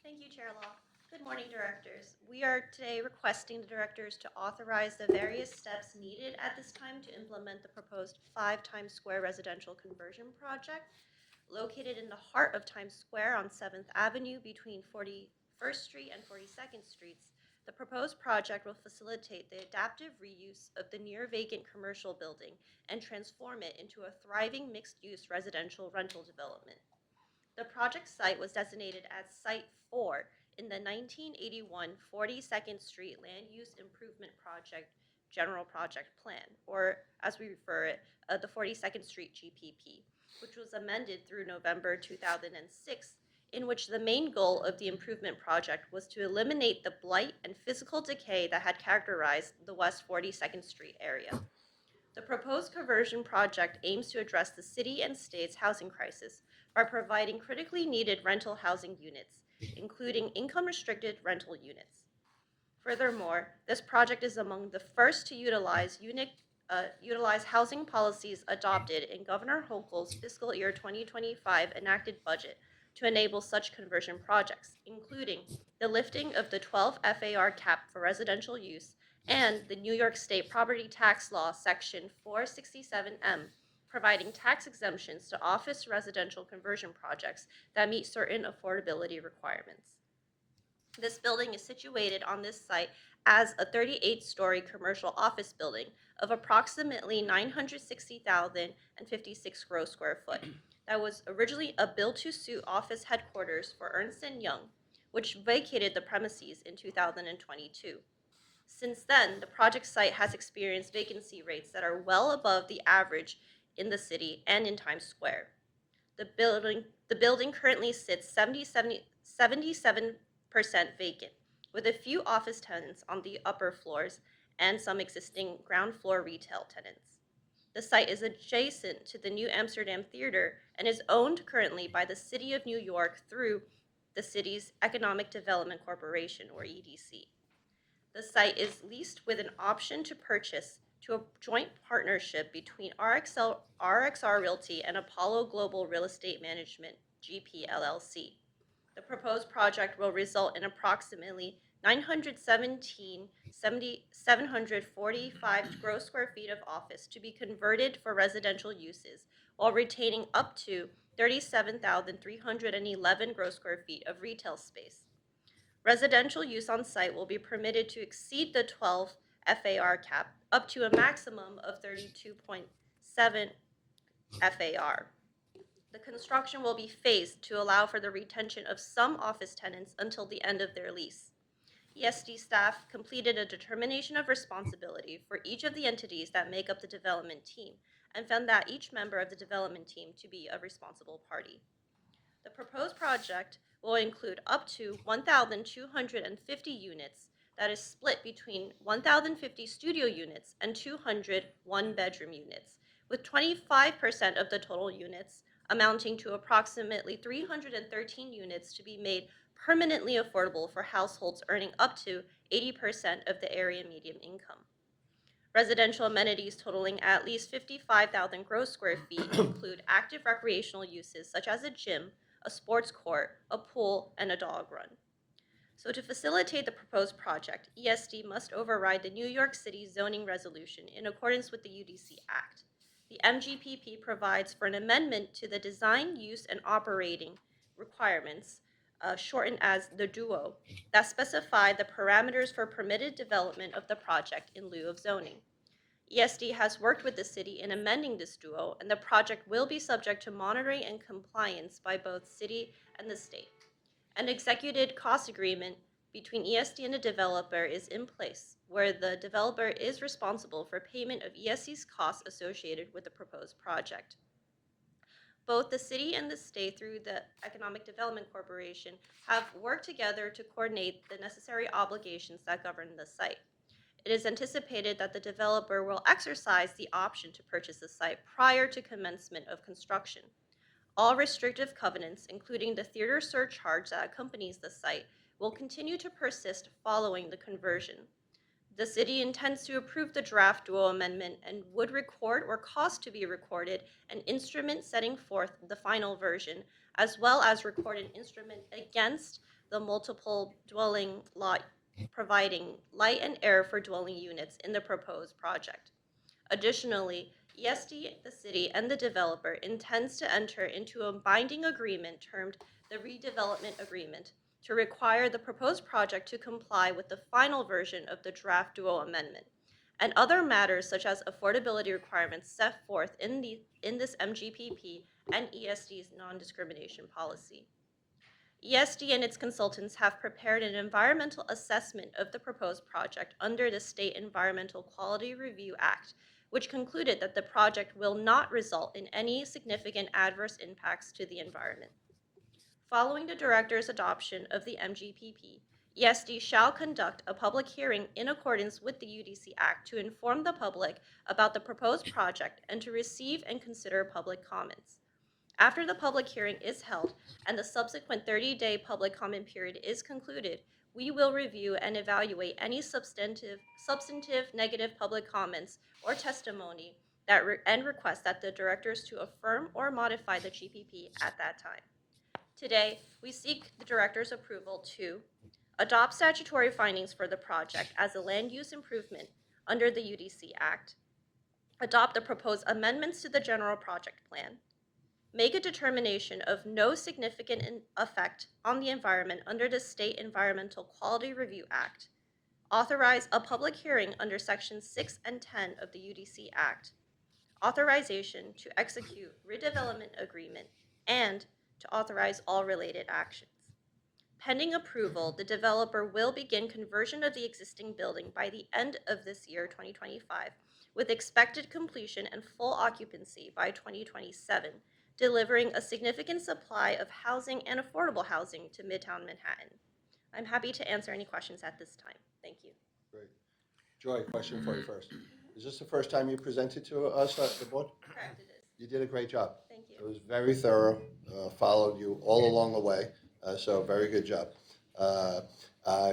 Thank you, Chair Law. Good morning, directors. We are today requesting the directors to authorize the various steps needed at this time to implement the proposed 5 Times Square residential conversion project located in the heart of Times Square on 7th Avenue between 41st Street and 42nd Streets. The proposed project will facilitate the adaptive reuse of the near vacant commercial building and transform it into a thriving mixed-use residential rental development. The project site was designated as Site 4 in the 1981 42nd Street Land Use Improvement Project General Project Plan, or as we refer it, the 42nd Street GPP, which was amended through November 2006, in which the main goal of the improvement project was to eliminate the blight and physical decay that had characterized the West 42nd Street area. The proposed conversion project aims to address the city and state's housing crisis by providing critically needed rental housing units, including income-restricted rental units. Furthermore, this project is among the first to utilize housing policies adopted in Governor Hochul's fiscal year 2025 enacted budget to enable such conversion projects, including the lifting of the 12 FAR cap for residential use and the New York State Property Tax Law Section 467M, providing tax exemptions to office residential conversion projects that meet certain affordability requirements. This building is situated on this site as a 38-story commercial office building of approximately 960,056 gross square foot that was originally a build-to-suit office headquarters for Ernst & Young, which vacated the premises in 2022. Since then, the project site has experienced vacancy rates that are well above the average in the city and in Times Square. The building currently sits 77% vacant, with a few office tenants on the upper floors and some existing ground floor retail tenants. The site is adjacent to the New Amsterdam Theater and is owned currently by the City of New York through the city's Economic Development Corporation, or EDC. The site is leased with an option to purchase to a joint partnership between RXR Realty and Apollo Global Real Estate Management, GP LLC. The proposed project will result in approximately 745 gross square feet of office to be converted for residential uses while retaining up to 37,311 gross square feet of retail space. Residential use on site will be permitted to exceed the 12 FAR cap up to a maximum of 32.7 FAR. The construction will be phased to allow for the retention of some office tenants until the end of their lease. ESD staff completed a determination of responsibility for each of the entities that make up the development team and found that each member of the development team to be a responsible party. The proposed project will include up to 1,250 units that is split between 1,050 studio units and 200 one-bedroom units, with 25% of the total units amounting to approximately 313 units to be made permanently affordable for households earning up to 80% of the area median income. Residential amenities totaling at least 55,000 gross square feet include active recreational uses such as a gym, a sports court, a pool, and a dog run. So to facilitate the proposed project, ESD must override the New York City zoning resolution in accordance with the UDC Act. The MGPP provides for an amendment to the design, use, and operating requirements, shortened as the DUO, that specify the parameters for permitted development of the project in lieu of zoning. ESD has worked with the city in amending this DUO, and the project will be subject to monitoring and compliance by both city and the state. An executed cost agreement between ESD and the developer is in place, where the developer is responsible for payment of ESD's costs associated with the proposed project. Both the city and the state, through the Economic Development Corporation, have worked together to coordinate the necessary obligations that govern the site. It is anticipated that the developer will exercise the option to purchase the site prior to commencement of construction. All restrictive covenants, including the theater surcharge that accompanies the site, will continue to persist following the conversion. The city intends to approve the draft DUO amendment and would record or cause to be recorded an instrument setting forth the final version, as well as record an instrument against the multiple dwelling lot providing light and air for dwelling units in the proposed project. Additionally, ESD, the city, and the developer intends to enter into a binding agreement termed the redevelopment agreement to require the proposed project to comply with the final version of the draft DUO amendment and other matters such as affordability requirements set forth in this MGPP and ESD's non-discrimination policy. ESD and its consultants have prepared an environmental assessment of the proposed project under the State Environmental Quality Review Act, which concluded that the project will not result in any significant adverse impacts to the environment. Following the director's adoption of the MGPP, ESD shall conduct a public hearing in accordance with the UDC Act to inform the public about the proposed project and to receive and consider public comments. After the public hearing is held and the subsequent 30-day public comment period is concluded, we will review and evaluate any substantive negative public comments or testimony and request that the directors to affirm or modify the GPP at that time. Today, we seek the director's approval to adopt statutory findings for the project as a land use improvement under the UDC Act, adopt the proposed amendments to the general project plan, make a determination of no significant effect on the environment under the State Environmental Quality Review Act, authorize a public hearing under Sections 6 and 10 of the UDC Act, authorization to execute redevelopment agreement, and to authorize all related actions. Pending approval, the developer will begin conversion of the existing building by the end of this year, 2025, with expected completion and full occupancy by 2027, delivering a significant supply of housing and affordable housing to Midtown Manhattan. I'm happy to answer any questions at this time. Thank you. Great. Joy, question for you first. Is this the first time you presented to us at the board? Correct, it is. You did a great job. Thank you. It was very thorough, followed you all along the way, so very good job.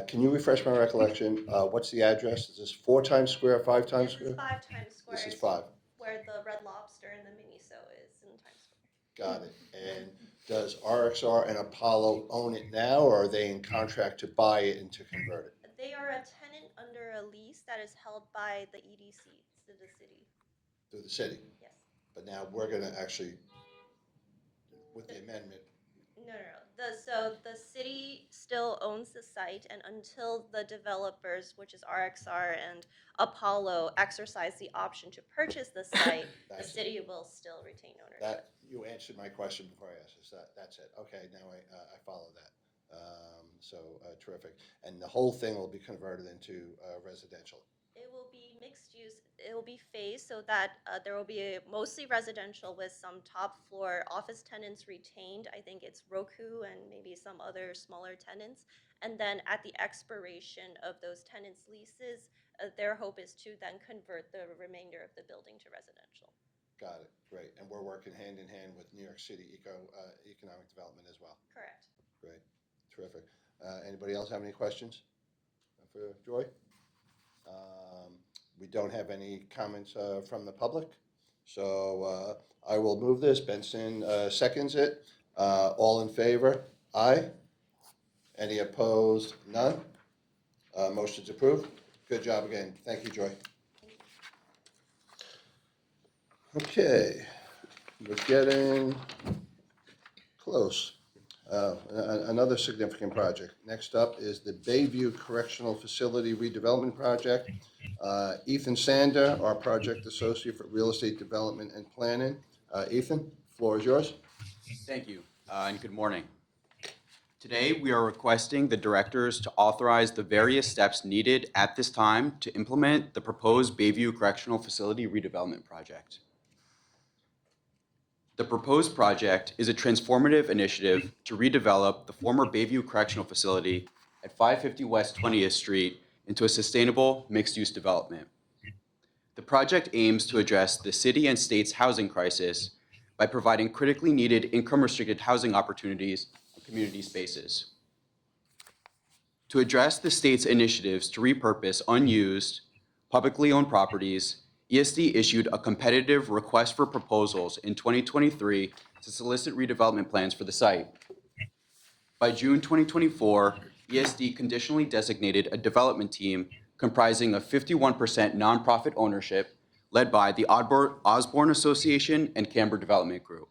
Can you refresh my recollection? What's the address? Is this 4 Times Square, 5 Times Square? This is 5 Times Square. This is 5. Where the Red Lobster and the Miniso is in Times Square. Got it. And does RXR and Apollo own it now, or are they in contract to buy it and to convert it? They are a tenant under a lease that is held by the EDC, to the city. Through the city? Yes. But now we're going to actually, with the amendment, No. So the city still owns the site, and until the developers, which is RXR and Apollo, exercise the option to purchase the site, the city will still retain ownership. that, you answered my question before I asked this. That's it. Okay, now I follow that. Terrific. And the whole thing will be converted into residential. It will be mixed use. It will be phased so that there will be mostly residential with some top floor office tenants retained. I think it's Roku and maybe some other smaller tenants. And then at the expiration of those tenants' leases, their hope is to then convert the remainder of the building to residential. Got it. Great. And we're working hand in hand with New York City Economic Development as well. Correct. Great. Terrific. Anybody else have any questions for Joy? We don't have any comments from the public, so I will move this. Benson seconds it. All in favor? Aye. Any opposed? None. Motion's approved. Good job again. Thank you, Joy. Okay, we're getting close. Another significant project. Next up is the Bayview Correctional Facility Redevelopment Project. Ethan Sander, our project associate for real estate development and planning. Ethan, floor is yours. Thank you, and good morning. Today, we are requesting the directors to authorize the various steps needed at this time to implement the proposed Bayview Correctional Facility Redevelopment Project. The proposed project is a transformative initiative to redevelop the former Bayview Correctional Facility at 550 West 20th Street into a sustainable mixed-use development. The project aims to address the city and state's housing crisis by providing critically needed income-restricted housing opportunities and community spaces. To address the state's initiatives to repurpose unused, publicly owned properties, ESD issued a competitive request for proposals in 2023 to solicit redevelopment plans for the site. By June 2024, ESD conditionally designated a development team comprising of 51% nonprofit ownership led by the Osborne Association and Camber Development Group.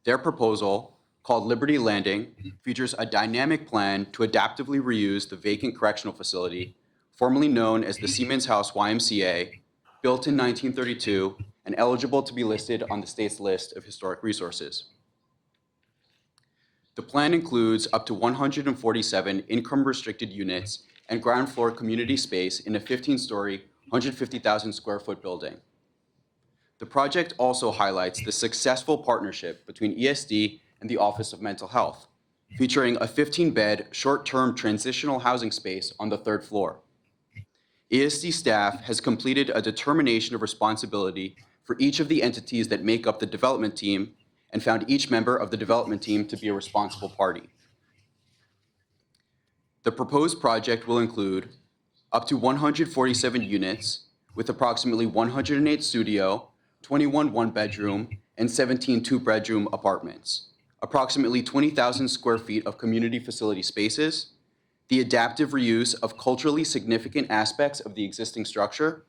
Their proposal, called Liberty Landing, features a dynamic plan to adaptively reuse the vacant correctional facility, formerly known as the Siemens House YMCA, built in 1932 and eligible to be listed on the state's list of historic resources. The plan includes up to 147 income-restricted units and ground floor community space in a 15-story, 150,000 square foot building. The project also highlights the successful partnership between ESD and the Office of Mental Health, featuring a 15-bed short-term transitional housing space on the 3rd floor. ESD staff has completed a determination of responsibility for each of the entities that make up the development team and found each member of the development team to be a responsible party. The proposed project will include up to 147 units with approximately 108 studio, 21 one-bedroom, and 17 two-bedroom apartments, approximately 20,000 square feet of community facility spaces, the adaptive reuse of culturally significant aspects of the existing structure,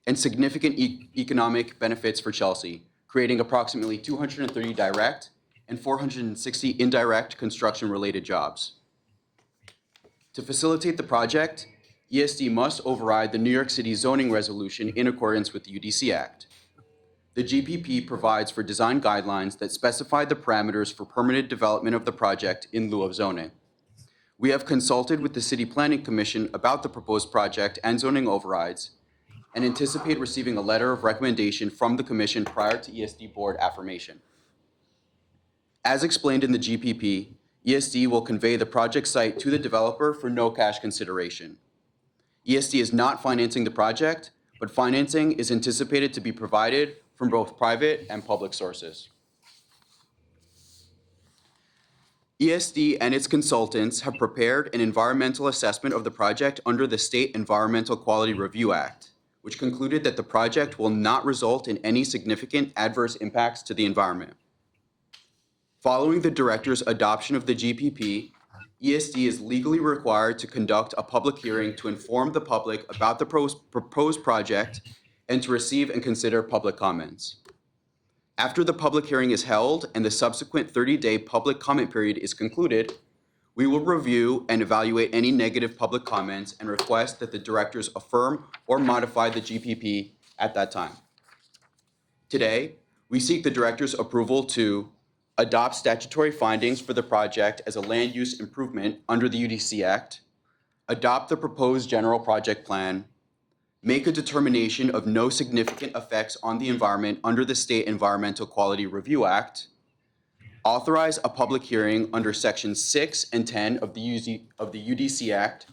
and significant economic benefits for Chelsea, creating approximately 230 direct and 460 indirect construction-related jobs. To facilitate the project, ESD must override the New York City zoning resolution in accordance with the UDC Act. The GPP provides for design guidelines that specify the parameters for permitted development of the project in lieu of zoning. We have consulted with the City Planning Commission about the proposed project and zoning overrides and anticipate receiving a letter of recommendation from the Commission prior to ESD board affirmation. As explained in the GPP, ESD will convey the project site to the developer for no cash consideration. ESD is not financing the project, but financing is anticipated to be provided from both private and public sources. ESD and its consultants have prepared an environmental assessment of the project under the State Environmental Quality Review Act, which concluded that the project will not result in any significant adverse impacts to the environment. Following the director's adoption of the GPP, ESD is legally required to conduct a public hearing to inform the public about the proposed project and to receive and consider public comments. After the public hearing is held and the subsequent 30-day public comment period is concluded, we will review and evaluate any negative public comments and request that the directors affirm or modify the GPP at that time. Today, we seek the director's approval to adopt statutory findings for the project as a land use improvement under the UDC Act, adopt the proposed general project plan, make a determination of no significant effects on the environment under the State Environmental Quality Review Act, authorize a public hearing under Sections 6 and 10 of the UDC Act,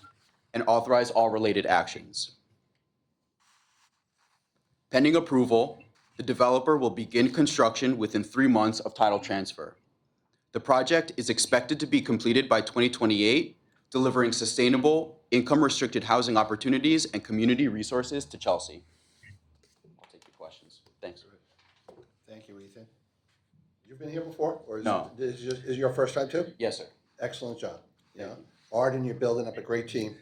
and authorize all related actions. Pending approval, the developer will begin construction within 3 months of title transfer. The project is expected to be completed by 2028, delivering sustainable, income-restricted housing opportunities and community resources to Chelsea. I'll take your questions. Thanks. Thank you, Ethan. You've been here before, or No. Is it your first time too? Yes, sir. Excellent job. Yeah, Arden, you're building up a great team.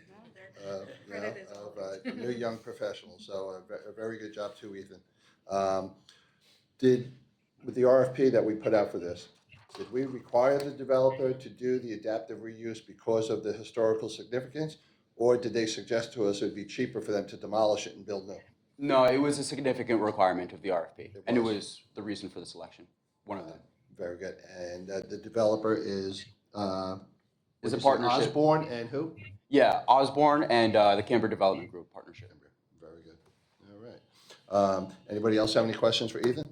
New young professionals, so a very good job too, Ethan. With the RFP that we put out for this, did we require the developer to do the adaptive reuse because of the historical significance, or did they suggest to us it'd be cheaper for them to demolish it and build new? No, it was a significant requirement of the RFP, and it was the reason for the selection, one of them. Very good. And the developer is a what'd you say, partnership. Osborne and who? Yeah, Osborne and the Camber Development Group partnership. Very good. All right. Anybody else have any questions for Ethan?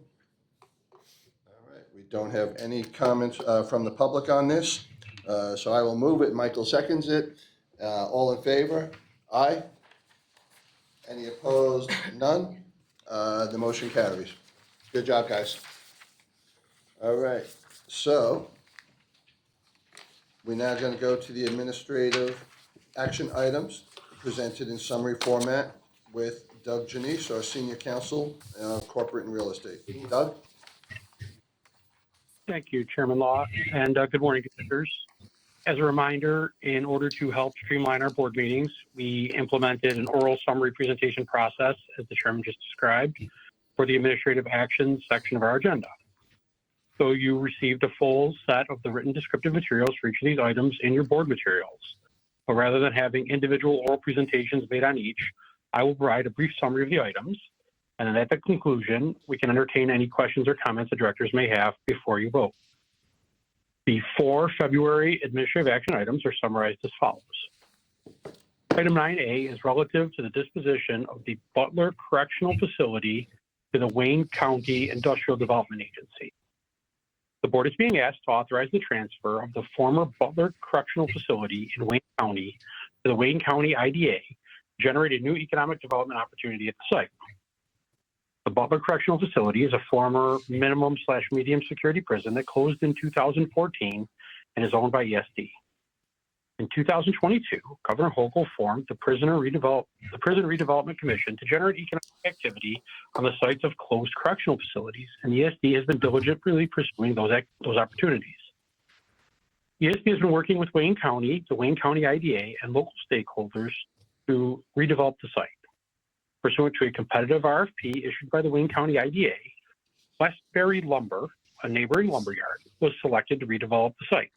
All right. We don't have any comments from the public on this, so I will move it. Michael seconds it. All in favor? Aye. Any opposed? None. The motion carries. Good job, guys. All right. So we're now going to go to the administrative action items presented in summary format with Doug Janice, our Senior Counsel, Corporate and Real Estate. Doug? Thank you, Chairman Law, and good morning, Commissioners. As a reminder, in order to help streamline our board meetings, we implemented an oral summary presentation process, as the Chairman just described, for the administrative actions section of our agenda. So you received a full set of the written descriptive materials for each of these items in your board materials. But rather than having individual oral presentations made on each, I will provide a brief summary of the items. And then at the conclusion, we can entertain any questions or comments the directors may have before you vote. The 4 February administrative action items are summarized as follows. Item 9A is relative to the disposition of the Butler Correctional Facility to the Wayne County Industrial Development Agency. The board is being asked to authorize the transfer of the former Butler Correctional Facility in Wayne County to the Wayne County IDA to generate a new economic development opportunity at the site. The Butler Correctional Facility is a former minimum/medium security prison that closed in 2014 and is owned by ESD. In 2022, Governor Hochul formed the Prison Redevelopment Commission to generate economic activity on the sites of closed correctional facilities, and ESD has been diligently pursuing those opportunities. ESD has been working with Wayne County, the Wayne County IDA, and local stakeholders to redevelop the site. Pursuant to a competitive RFP issued by the Wayne County IDA, Westbury Lumber, a neighboring lumberyard, was selected to redevelop the site.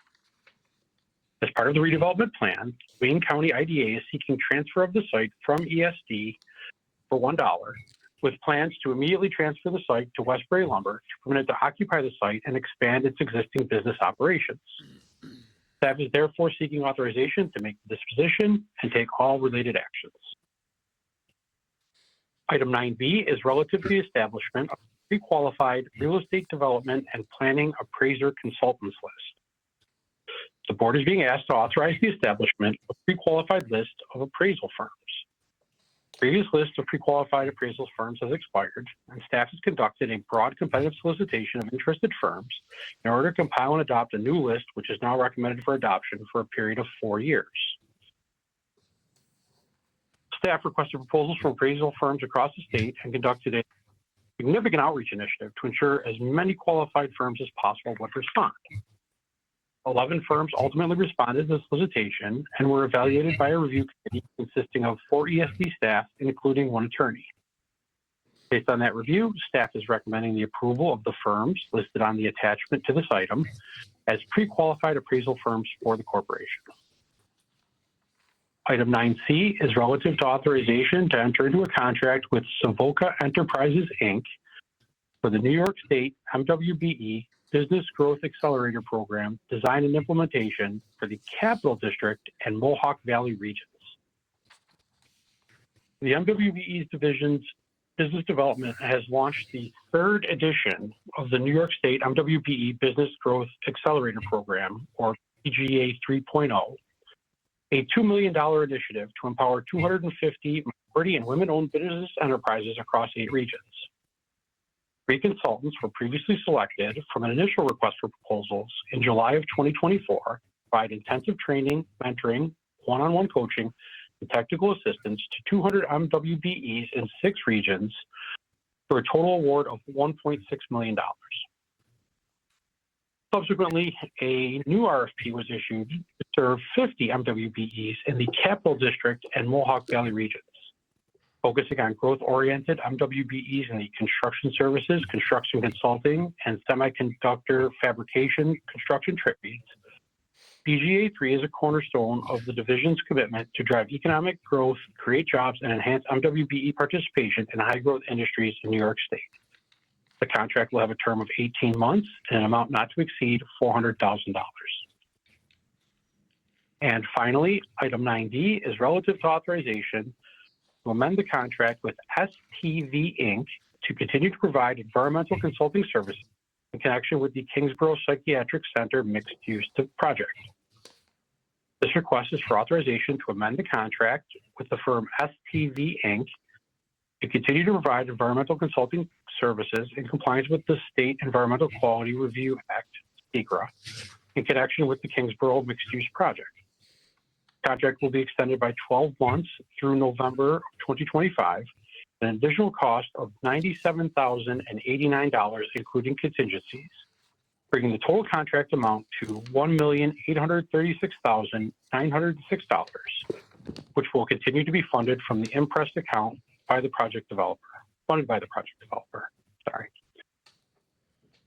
As part of the redevelopment plan, Wayne County IDA is seeking transfer of the site from ESD for $1, with plans to immediately transfer the site to Westbury Lumber to permit it to occupy the site and expand its existing business operations. Staff is therefore seeking authorization to make the disposition and take all related actions. Item 9B is relative to the establishment of a pre-qualified real estate development and planning appraiser consultants list. The board is being asked to authorize the establishment of a pre-qualified list of appraisal firms. The previous list of pre-qualified appraisal firms has expired, and staff has conducted a broad competitive solicitation of interested firms in order to compile and adopt a new list, which is now recommended for adoption for a period of 4 years. Staff requested proposals from appraisal firms across the state and conducted a significant outreach initiative to ensure as many qualified firms as possible would respond. 11 firms ultimately responded to the solicitation and were evaluated by a review committee consisting of 4 ESD staff, including 1 attorney. Based on that review, staff is recommending the approval of the firms listed on the attachment to this item as pre-qualified appraisal firms for the corporation. Item 9C is relative to authorization to enter into a contract with Savoca Enterprises, Inc. for the New York State MWBE Business Growth Accelerator Program design and implementation for the Capital District and Mohawk Valley regions. The MWBE's division's business development has launched the 3rd edition of the New York State MWBE Business Growth Accelerator Program, or PGA 3.0, a $2 million initiative to empower 250 minority and women-owned business enterprises across 8 regions. 3 consultants were previously selected from an initial request for proposals in July of 2024 to provide intensive training, mentoring, one-on-one coaching, and technical assistance to 200 MWBEs in 6 regions for a total award of $1.6 million. Subsequently, a new RFP was issued to serve 50 MWBEs in the Capital District and Mohawk Valley regions, focusing on growth-oriented MWBEs in the construction services, construction consulting, and semiconductor fabrication construction trades. PGA 3 is a cornerstone of the division's commitment to drive economic growth, create jobs, and enhance MWBE participation in high-growth industries in New York State. The contract will have a term of 18 months and an amount not to exceed $400,000. And finally, item 9D is relative to authorization to amend the contract with STV Inc. to continue to provide environmental consulting services in connection with the Kingsborough Psychiatric Center mixed-use project. This request is for authorization to amend the contract with the firm STV Inc. to continue to provide environmental consulting services in compliance with the State Environmental Quality Review Act, SECRA, in connection with the Kingsborough mixed-use project. The contract will be extended by 12 months through November 2025, at an additional cost of $97,089, including contingencies, bringing the total contract amount to $1,836,906, which will continue to be funded from the impressed account by the project developer, funded by the project developer. Sorry.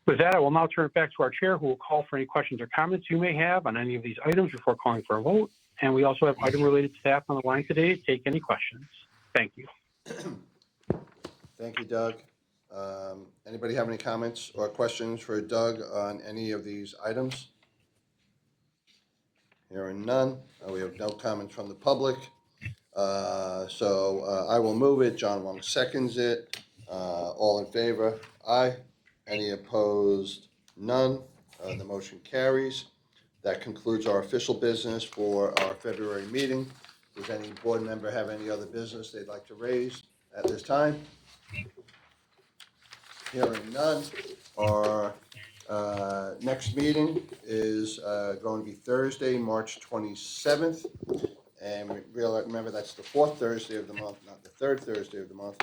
With that, I will now turn it back to our chair, who will call for any questions or comments you may have on any of these items before calling for a vote. And we also have item-related staff on the line today to take any questions. Thank you. Thank you, Doug. Anybody have any comments or questions for Doug on any of these items? Hearing none. We have no comments from the public. So I will move it. John Wong seconds it. All in favor? Aye. Any opposed? None. The motion carries. That concludes our official business for our February meeting. Does any board member have any other business they'd like to raise at this time? Hearing none. Our next meeting is going to be Thursday, March 27th. And remember, that's the fourth Thursday of the month, not the third Thursday of the month.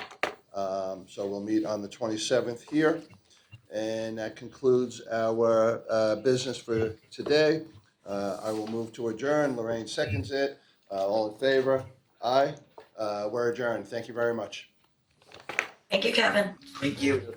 So we'll meet on the 27th here. And that concludes our business for today. I will move to adjourn. Lorraine seconds it. All in favor? Aye. We're adjourned. Thank you very much. Thank you, Kevin. Thank you.